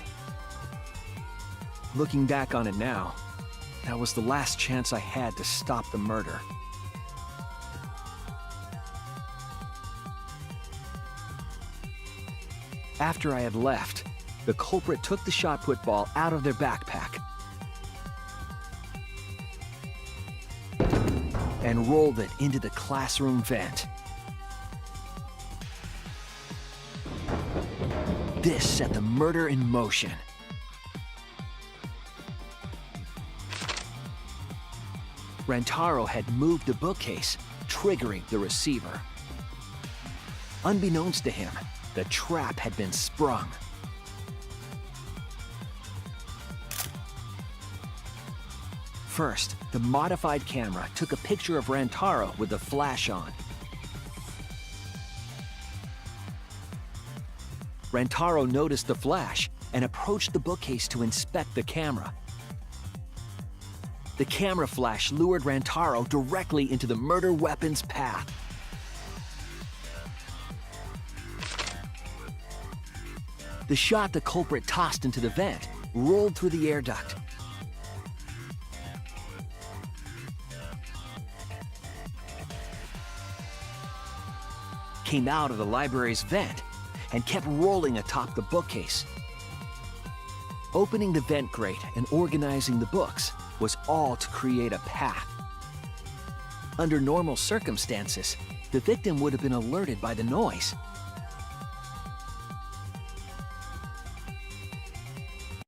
Looking back on it now, that was the last chance I had to stop the murder. After I had left, the culprit took the shot put ball out of their backpack and rolled it into the classroom vent. This set the murder in motion. Rantaro had moved the bookcase, triggering the receiver. Unbeknownst to him, the trap had been sprung. First, the modified camera took a picture of Rantaro with the flash on. Rantaro noticed the flash and approached the bookcase to inspect the camera. The camera flash lured Rantaro directly into the murder weapon's path. The shot the culprit tossed into the vent rolled through the air duct. Came out of the library's vent and kept rolling atop the bookcase. Opening the vent grate and organizing the books was all to create a path. Under normal circumstances, the victim would have been alerted by the noise.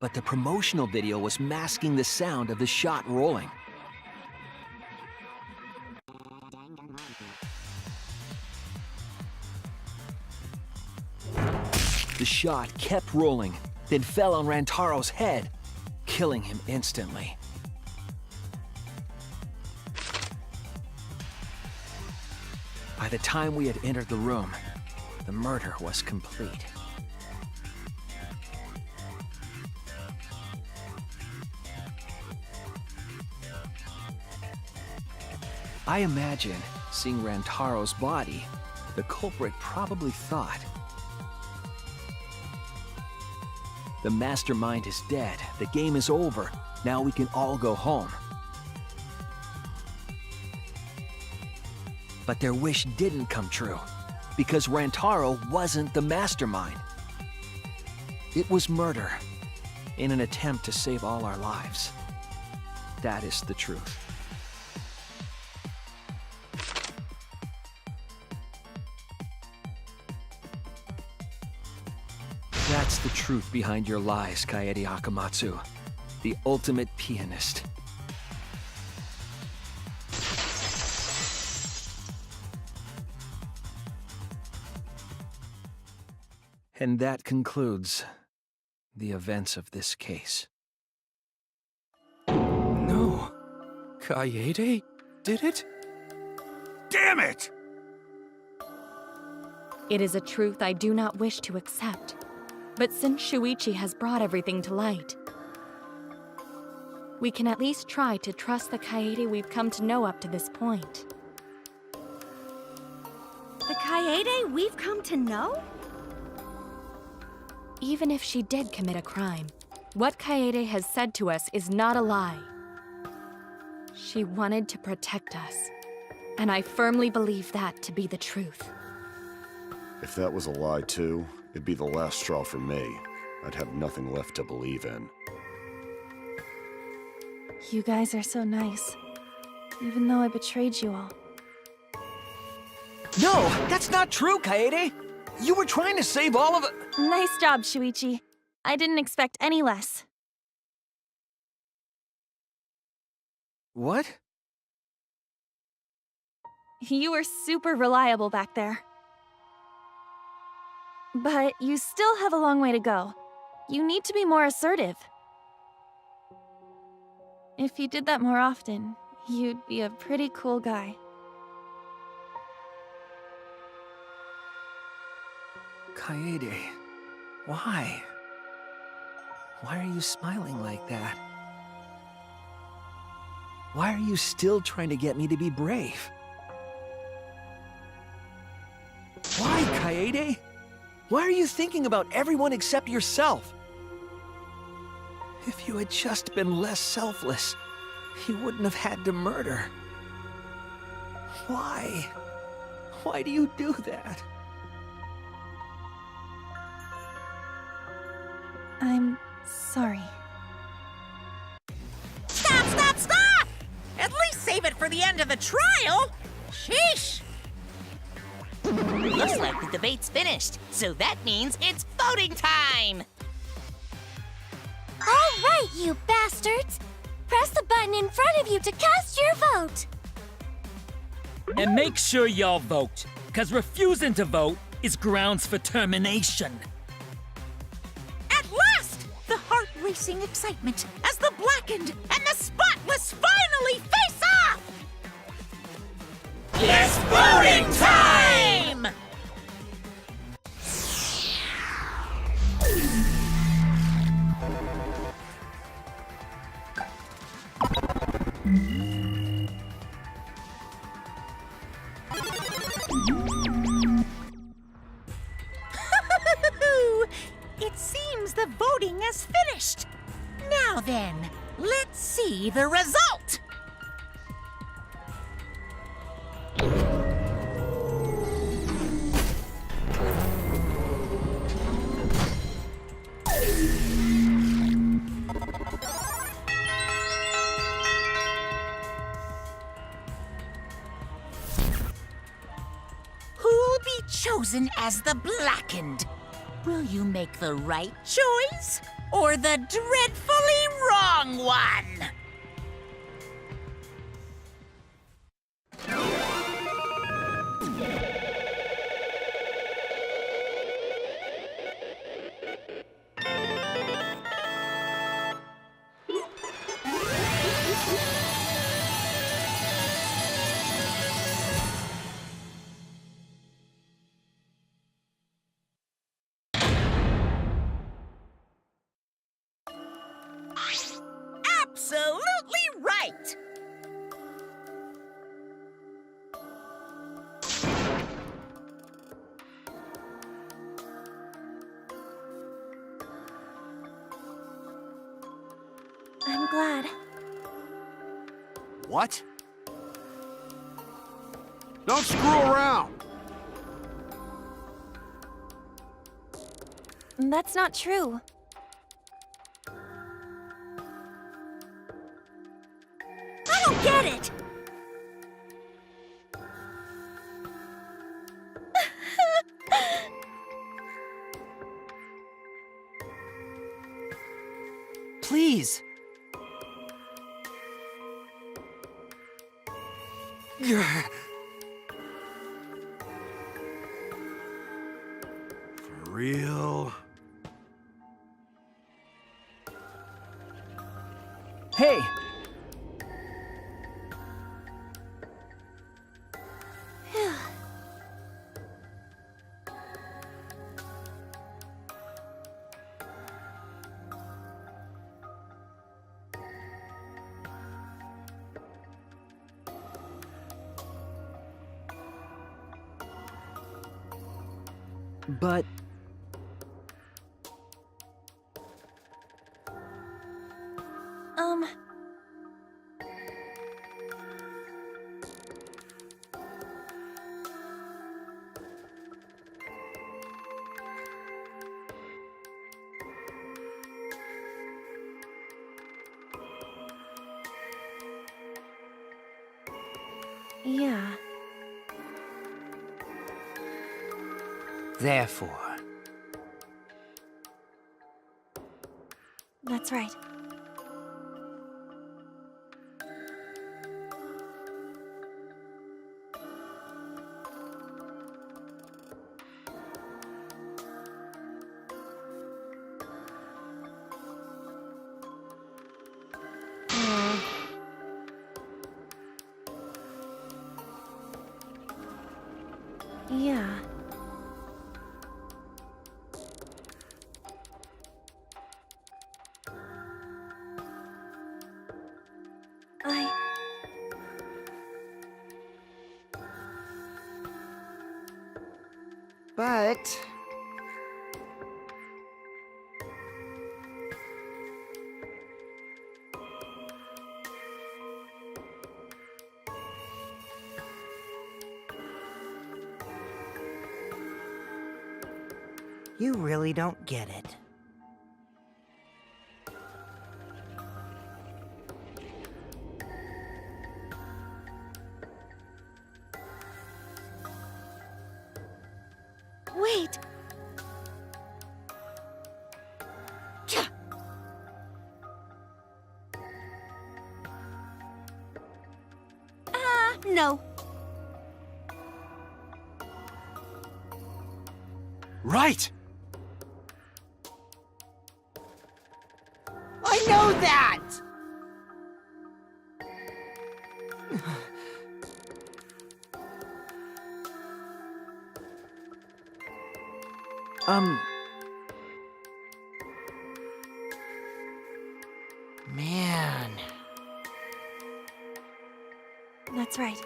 But the promotional video was masking the sound of the shot rolling. The shot kept rolling, then fell on Rantaro's head, killing him instantly. By the time we had entered the room, the murder was complete. I imagine, seeing Rantaro's body, the culprit probably thought, "The mastermind is dead, the game is over, now we can all go home." But their wish didn't come true, because Rantaro wasn't the mastermind. It was murder, in an attempt to save all our lives. That is the truth. That's the truth behind your lies, Kaede Akamatsu, the ultimate pianist. And that concludes the events of this case. No. Kaede did it? Damn it! It is a truth I do not wish to accept. But since Shuichi has brought everything to light, we can at least try to trust the Kaede we've come to know up to this point. The Kaede we've come to know? Even if she did commit a crime, what Kaede has said to us is not a lie. She wanted to protect us, and I firmly believe that to be the truth. If that was a lie too, it'd be the last straw for me. I'd have nothing left to believe in. You guys are so nice, even though I betrayed you all. No, that's not true, Kaede! You were trying to save all of it. Nice job, Shuichi. I didn't expect any less. What? You were super reliable back there. But you still have a long way to go. You need to be more assertive. If you did that more often, you'd be a pretty cool guy. Kaede, why? Why are you smiling like that? Why are you still trying to get me to be brave? Why, Kaede? Why are you thinking about everyone except yourself? If you had just been less selfless, you wouldn't have had to murder. Why? Why do you do that? I'm sorry. Stop, stop, stop! At least save it for the end of the trial! Sheesh! Looks like the debate's finished, so that means it's voting time! All right, you bastards! Press the button in front of you to cast your vote! And make sure y'all vote, because refusing to vote is grounds for termination. At last! The heart-racing excitement as the Blackened and the Spotless finally face off! It's voting time! It seems the voting has finished. Now then, let's see the result. Who'll be chosen as the Blackened? Will you make the right choice or the dreadfully wrong one? Absolutely right! I'm glad. What? Don't screw around! That's not true. I don't get it! Please. For real? Hey! But... Yeah. Therefore, That's right. Yeah. But... you really don't get it. Wait! No. Right! I know that! Man. That's right.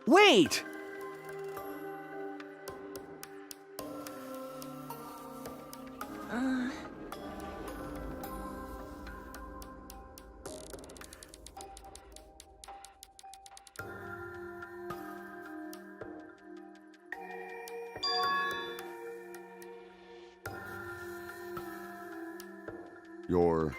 Wait! You're...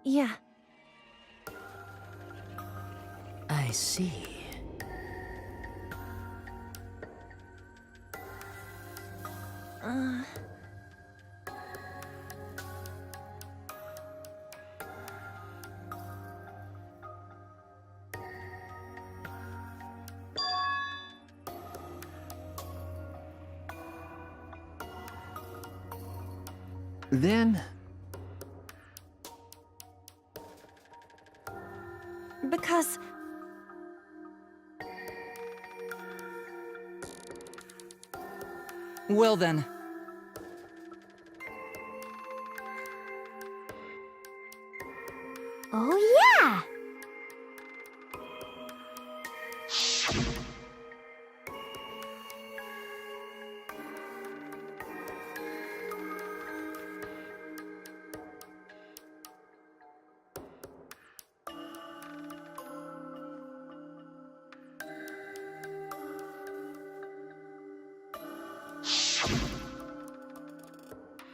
Yeah. I see. Then... Because... Well then, Oh, yeah!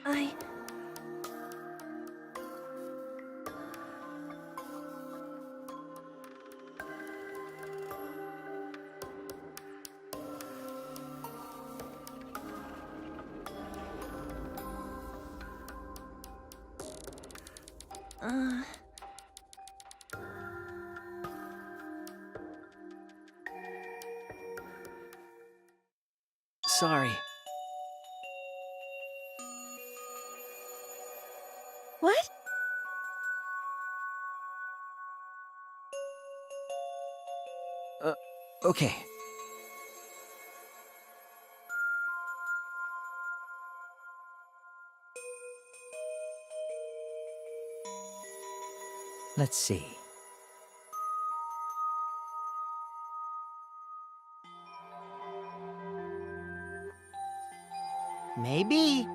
I... Sorry. What? Okay. Let's see. Maybe.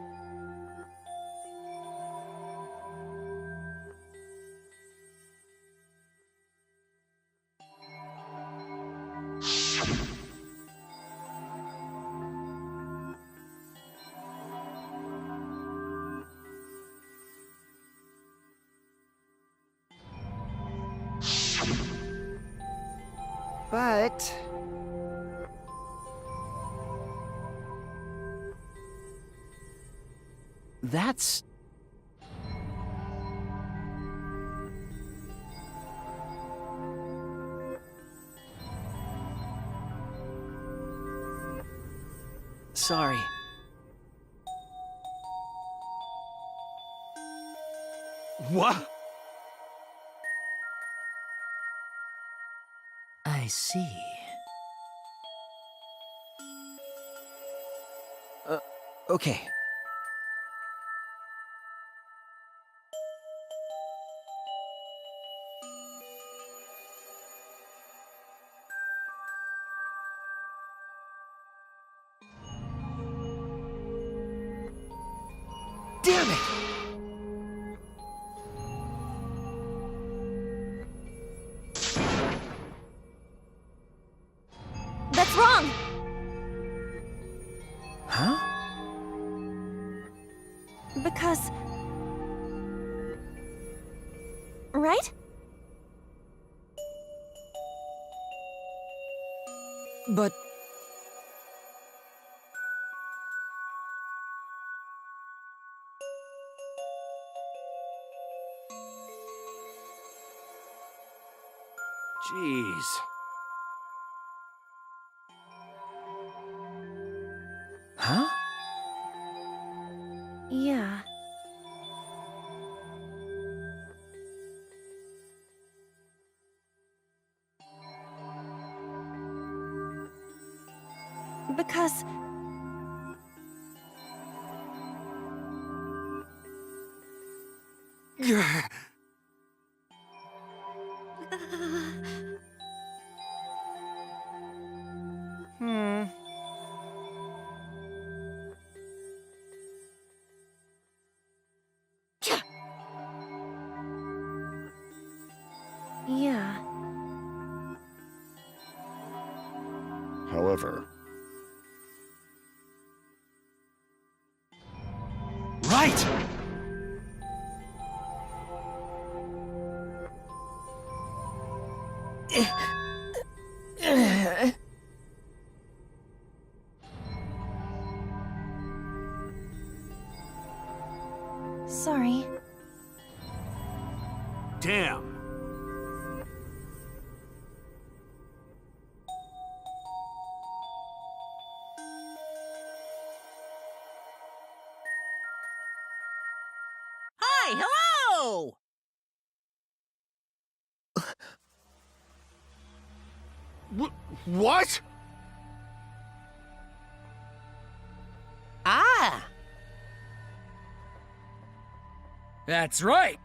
But... That's... Sorry. What? I see. Okay. Damn it! That's wrong! Huh? Because... Right? But Jeez. Huh? Yeah. Because... Yeah. However, Right! Sorry. Damn. Hi, hello! What? Ah! That's right.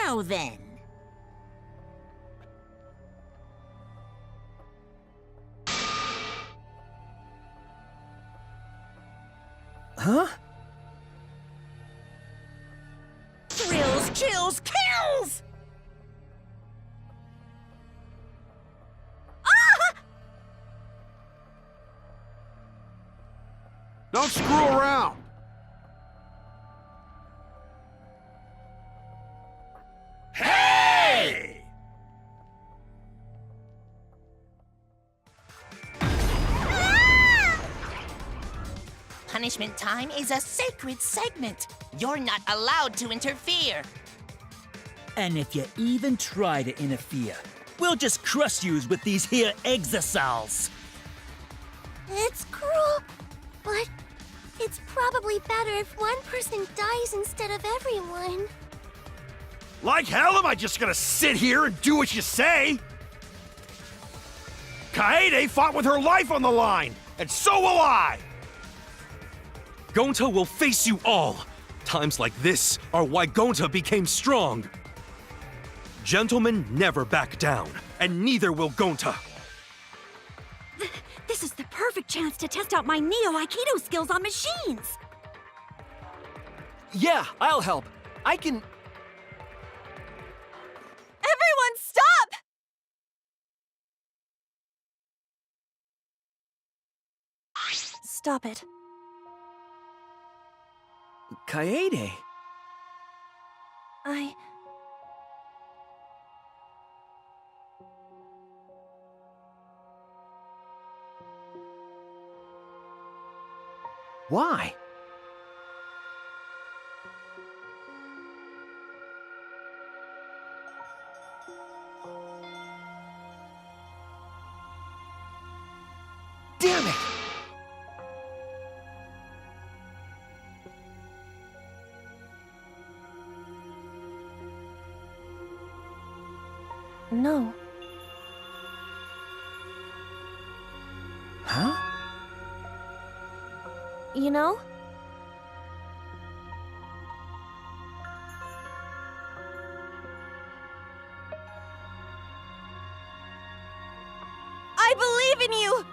Now then. Huh? Thrills, chills, kills! Don't screw around. Hey! Punishment time is a sacred segment. You're not allowed to interfere. And if you even try to interfere, we'll just crush yous with these here exosols. It's cruel, but it's probably better if one person dies instead of everyone. Like hell am I just gonna sit here and do what you say? Kaede fought with her life on the line, and so will I! Gonta will face you all. Times like this are why Gonta became strong. Gentlemen never back down, and neither will Gonta. This is the perfect chance to test out my Neo-Aikido skills on machines! Yeah, I'll help. I can Stop it. Kaede! Why? Damn it! No. Huh? You know? I believe in you!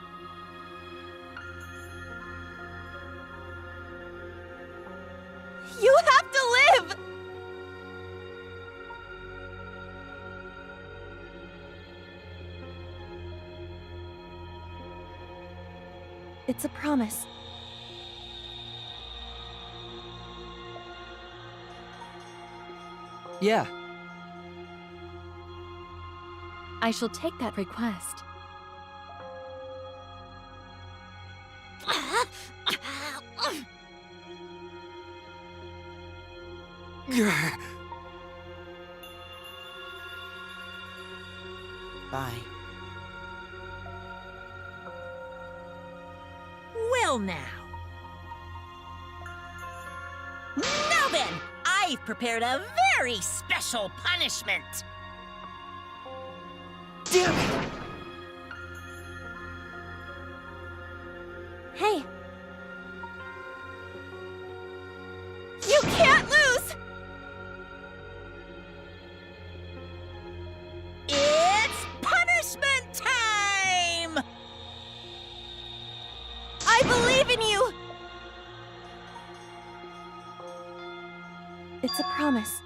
You have to live! It's a promise. Yeah, I shall take that request. Bye. Well now. Now then, I've prepared a very special punishment. Damn it! Hey. You can't lose! It's punishment time! I believe in you! It's a promise.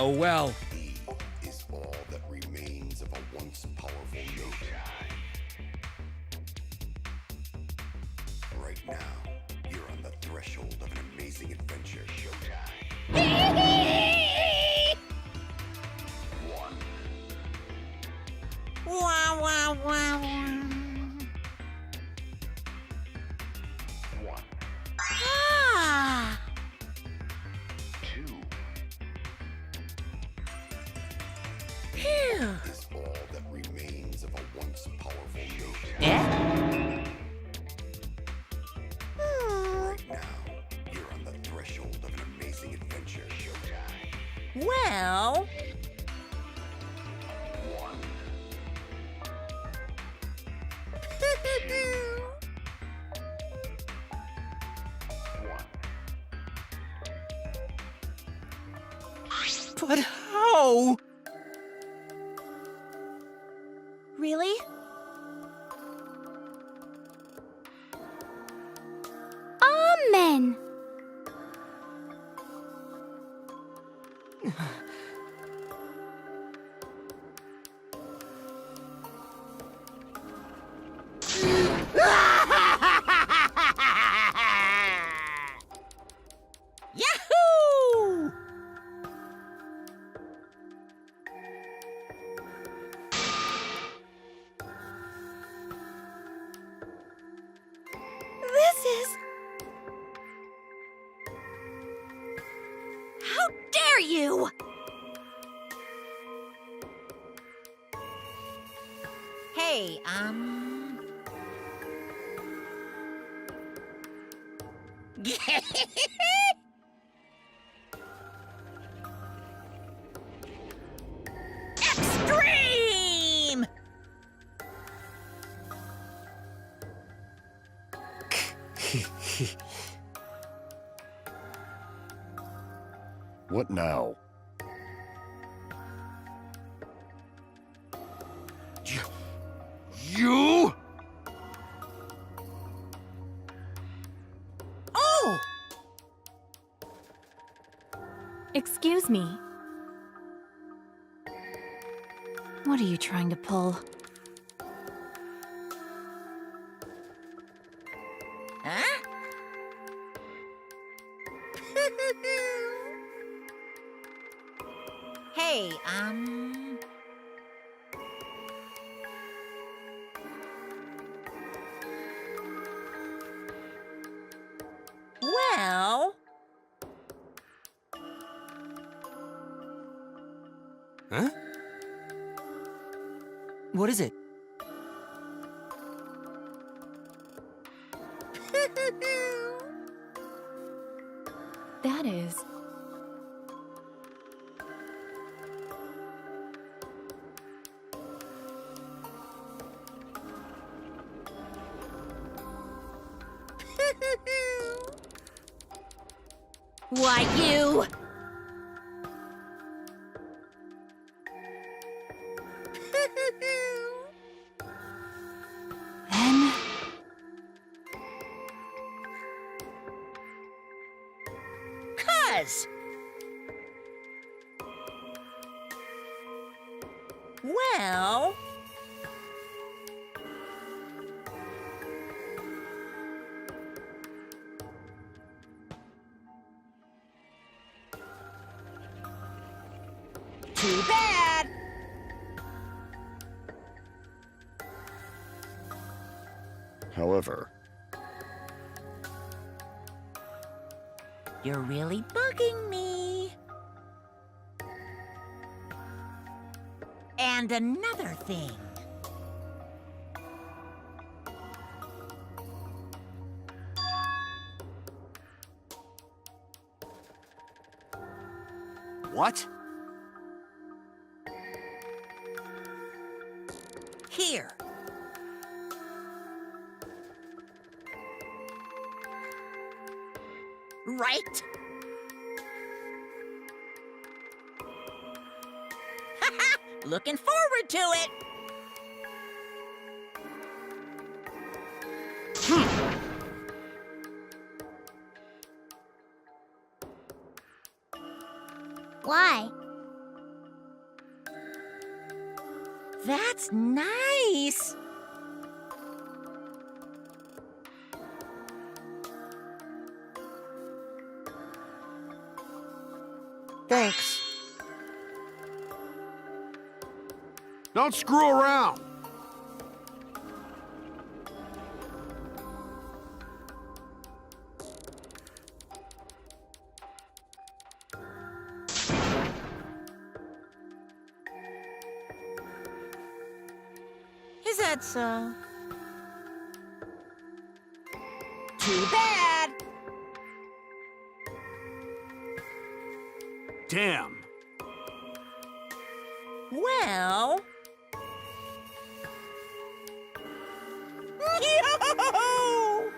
Oh well. He is all that remains of a once powerful nation. Right now, you're on the threshold of an amazing adventure. Wah, wah, wah, wah. Ah! Phew. Is all that remains of a once powerful nation. Right now, you're on the threshold of an amazing adventure. Well... But how? Really? Amen. Yahoo! This is... How dare you! Hey, Extreme! What now? You? Oh! Excuse me. What are you trying to pull? Huh? Hey, well... Huh? What is it? That is... Why, you! Then... Cuz! Well... Too bad! However, You're really bugging me. And another thing. What? Here. Right? Haha! Looking forward to it! Why? That's nice. Thanks. Don't screw around. Is that so? Too bad. Damn. Well... Yo!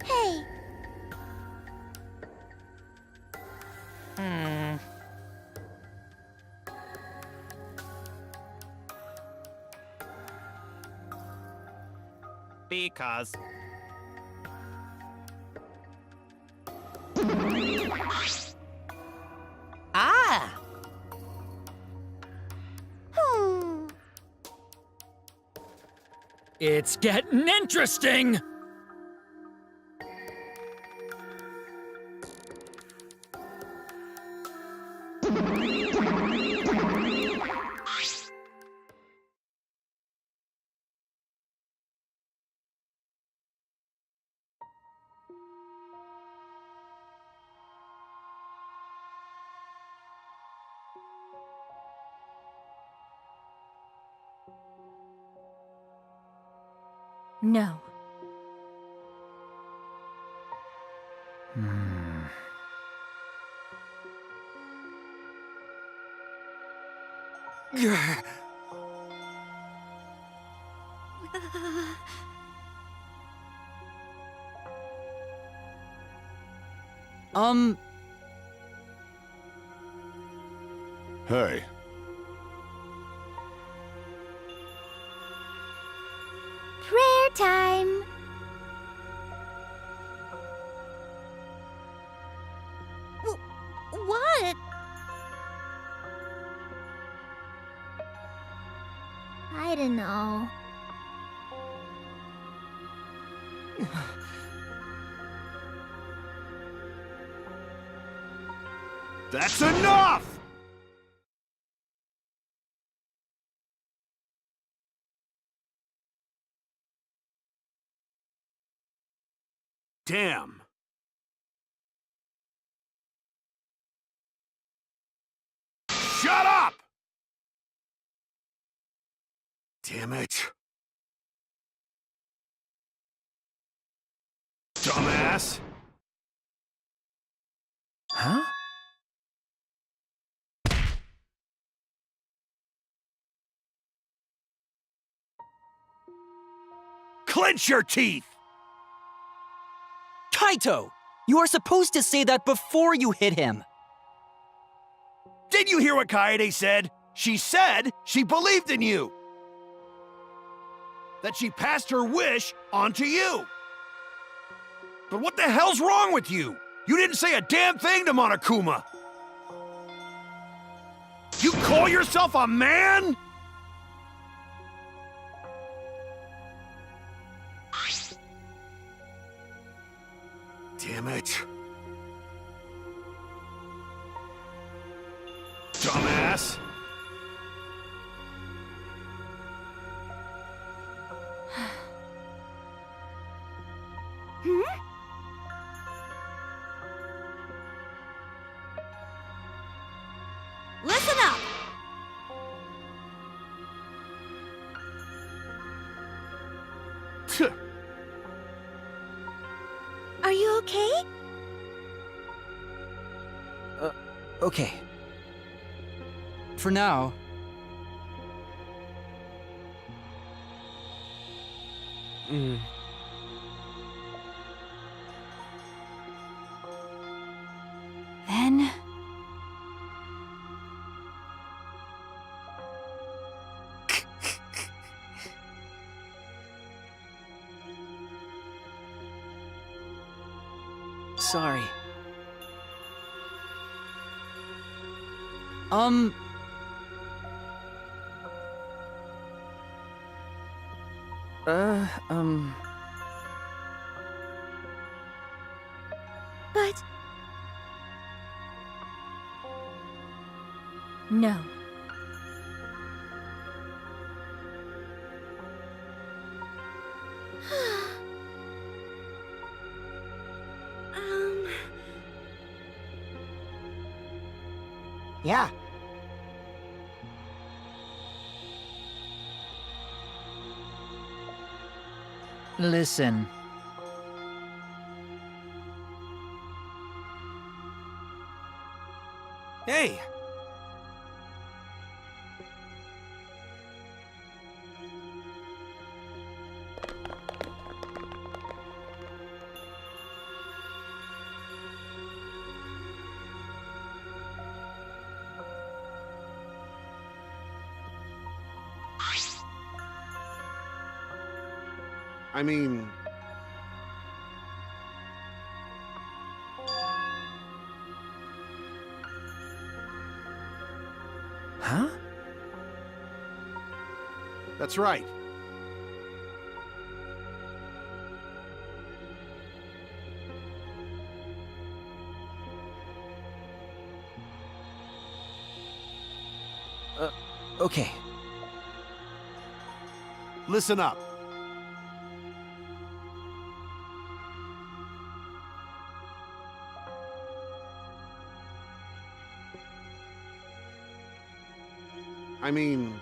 Hey, Because. Ah! It's getting interesting! No. Hey, prayer time. What? I don't know. That's enough! Damn. Shut up! Damn it. Dumbass. Huh? Clench your teeth! Kaito! You are supposed to say that before you hit him. Did you hear what Kaede said? She said she believed in you. That she passed her wish on to you. But what the hell's wrong with you? You didn't say a damn thing to Monokuma. You call yourself a man? Damn it. Dumbass. Listen up! Tch. Are you okay? Okay. For now. Then... Sorry. But No. Yeah. Listen. Hey! I mean... Huh? That's right. Okay. Listen up. I mean...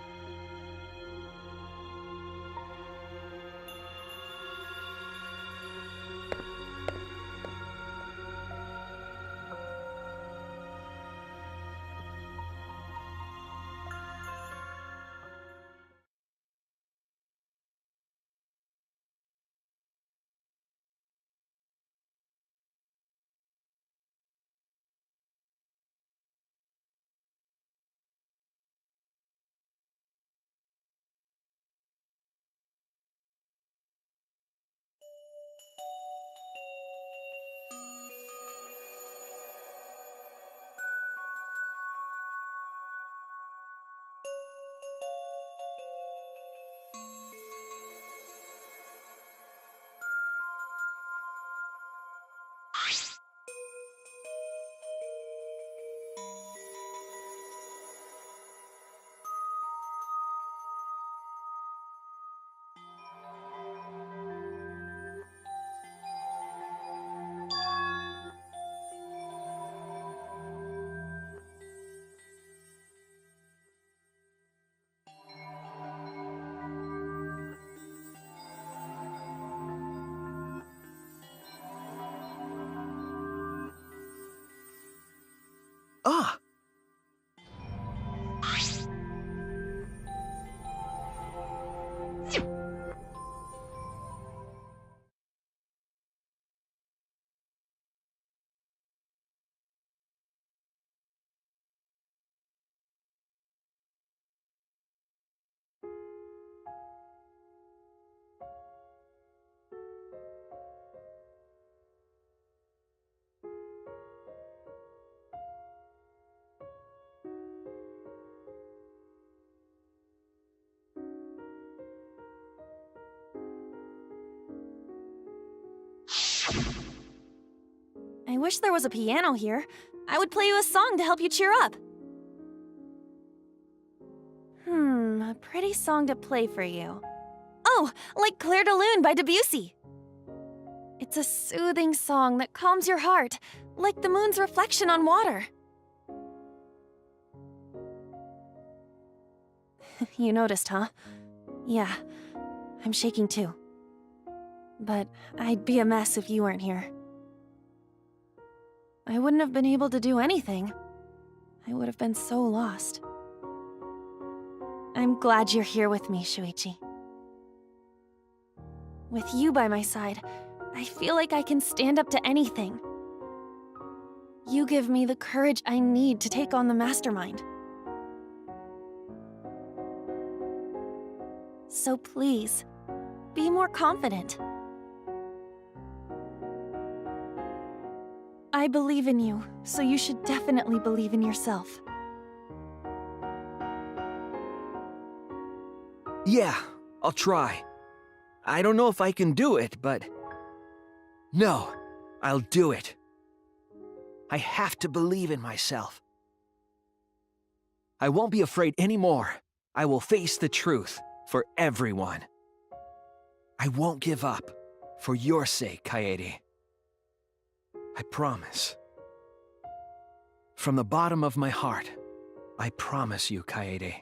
Ah! I wish there was a piano here. I would play you a song to help you cheer up. A pretty song to play for you. Oh, like Clair de Lune by Debussy. It's a soothing song that calms your heart, like the moon's reflection on water. You noticed, huh? Yeah, I'm shaking too. But I'd be a mess if you weren't here. I wouldn't have been able to do anything. I would have been so lost. I'm glad you're here with me, Shuichi. With you by my side, I feel like I can stand up to anything. You give me the courage I need to take on the Mastermind. So please, be more confident. I believe in you, so you should definitely believe in yourself. Yeah, I'll try. I don't know if I can do it, but... No, I'll do it. I have to believe in myself. I won't be afraid anymore. I will face the truth for everyone. I won't give up. For your sake, Kaede. I promise. From the bottom of my heart, I promise you, Kaede.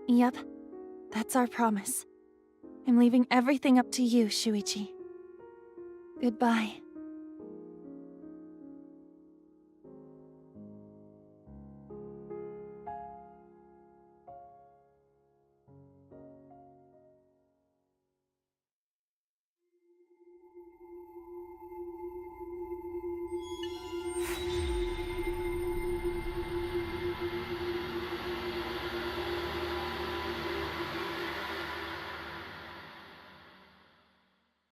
Yep, that's our promise. I'm leaving everything up to you, Shuichi. Goodbye.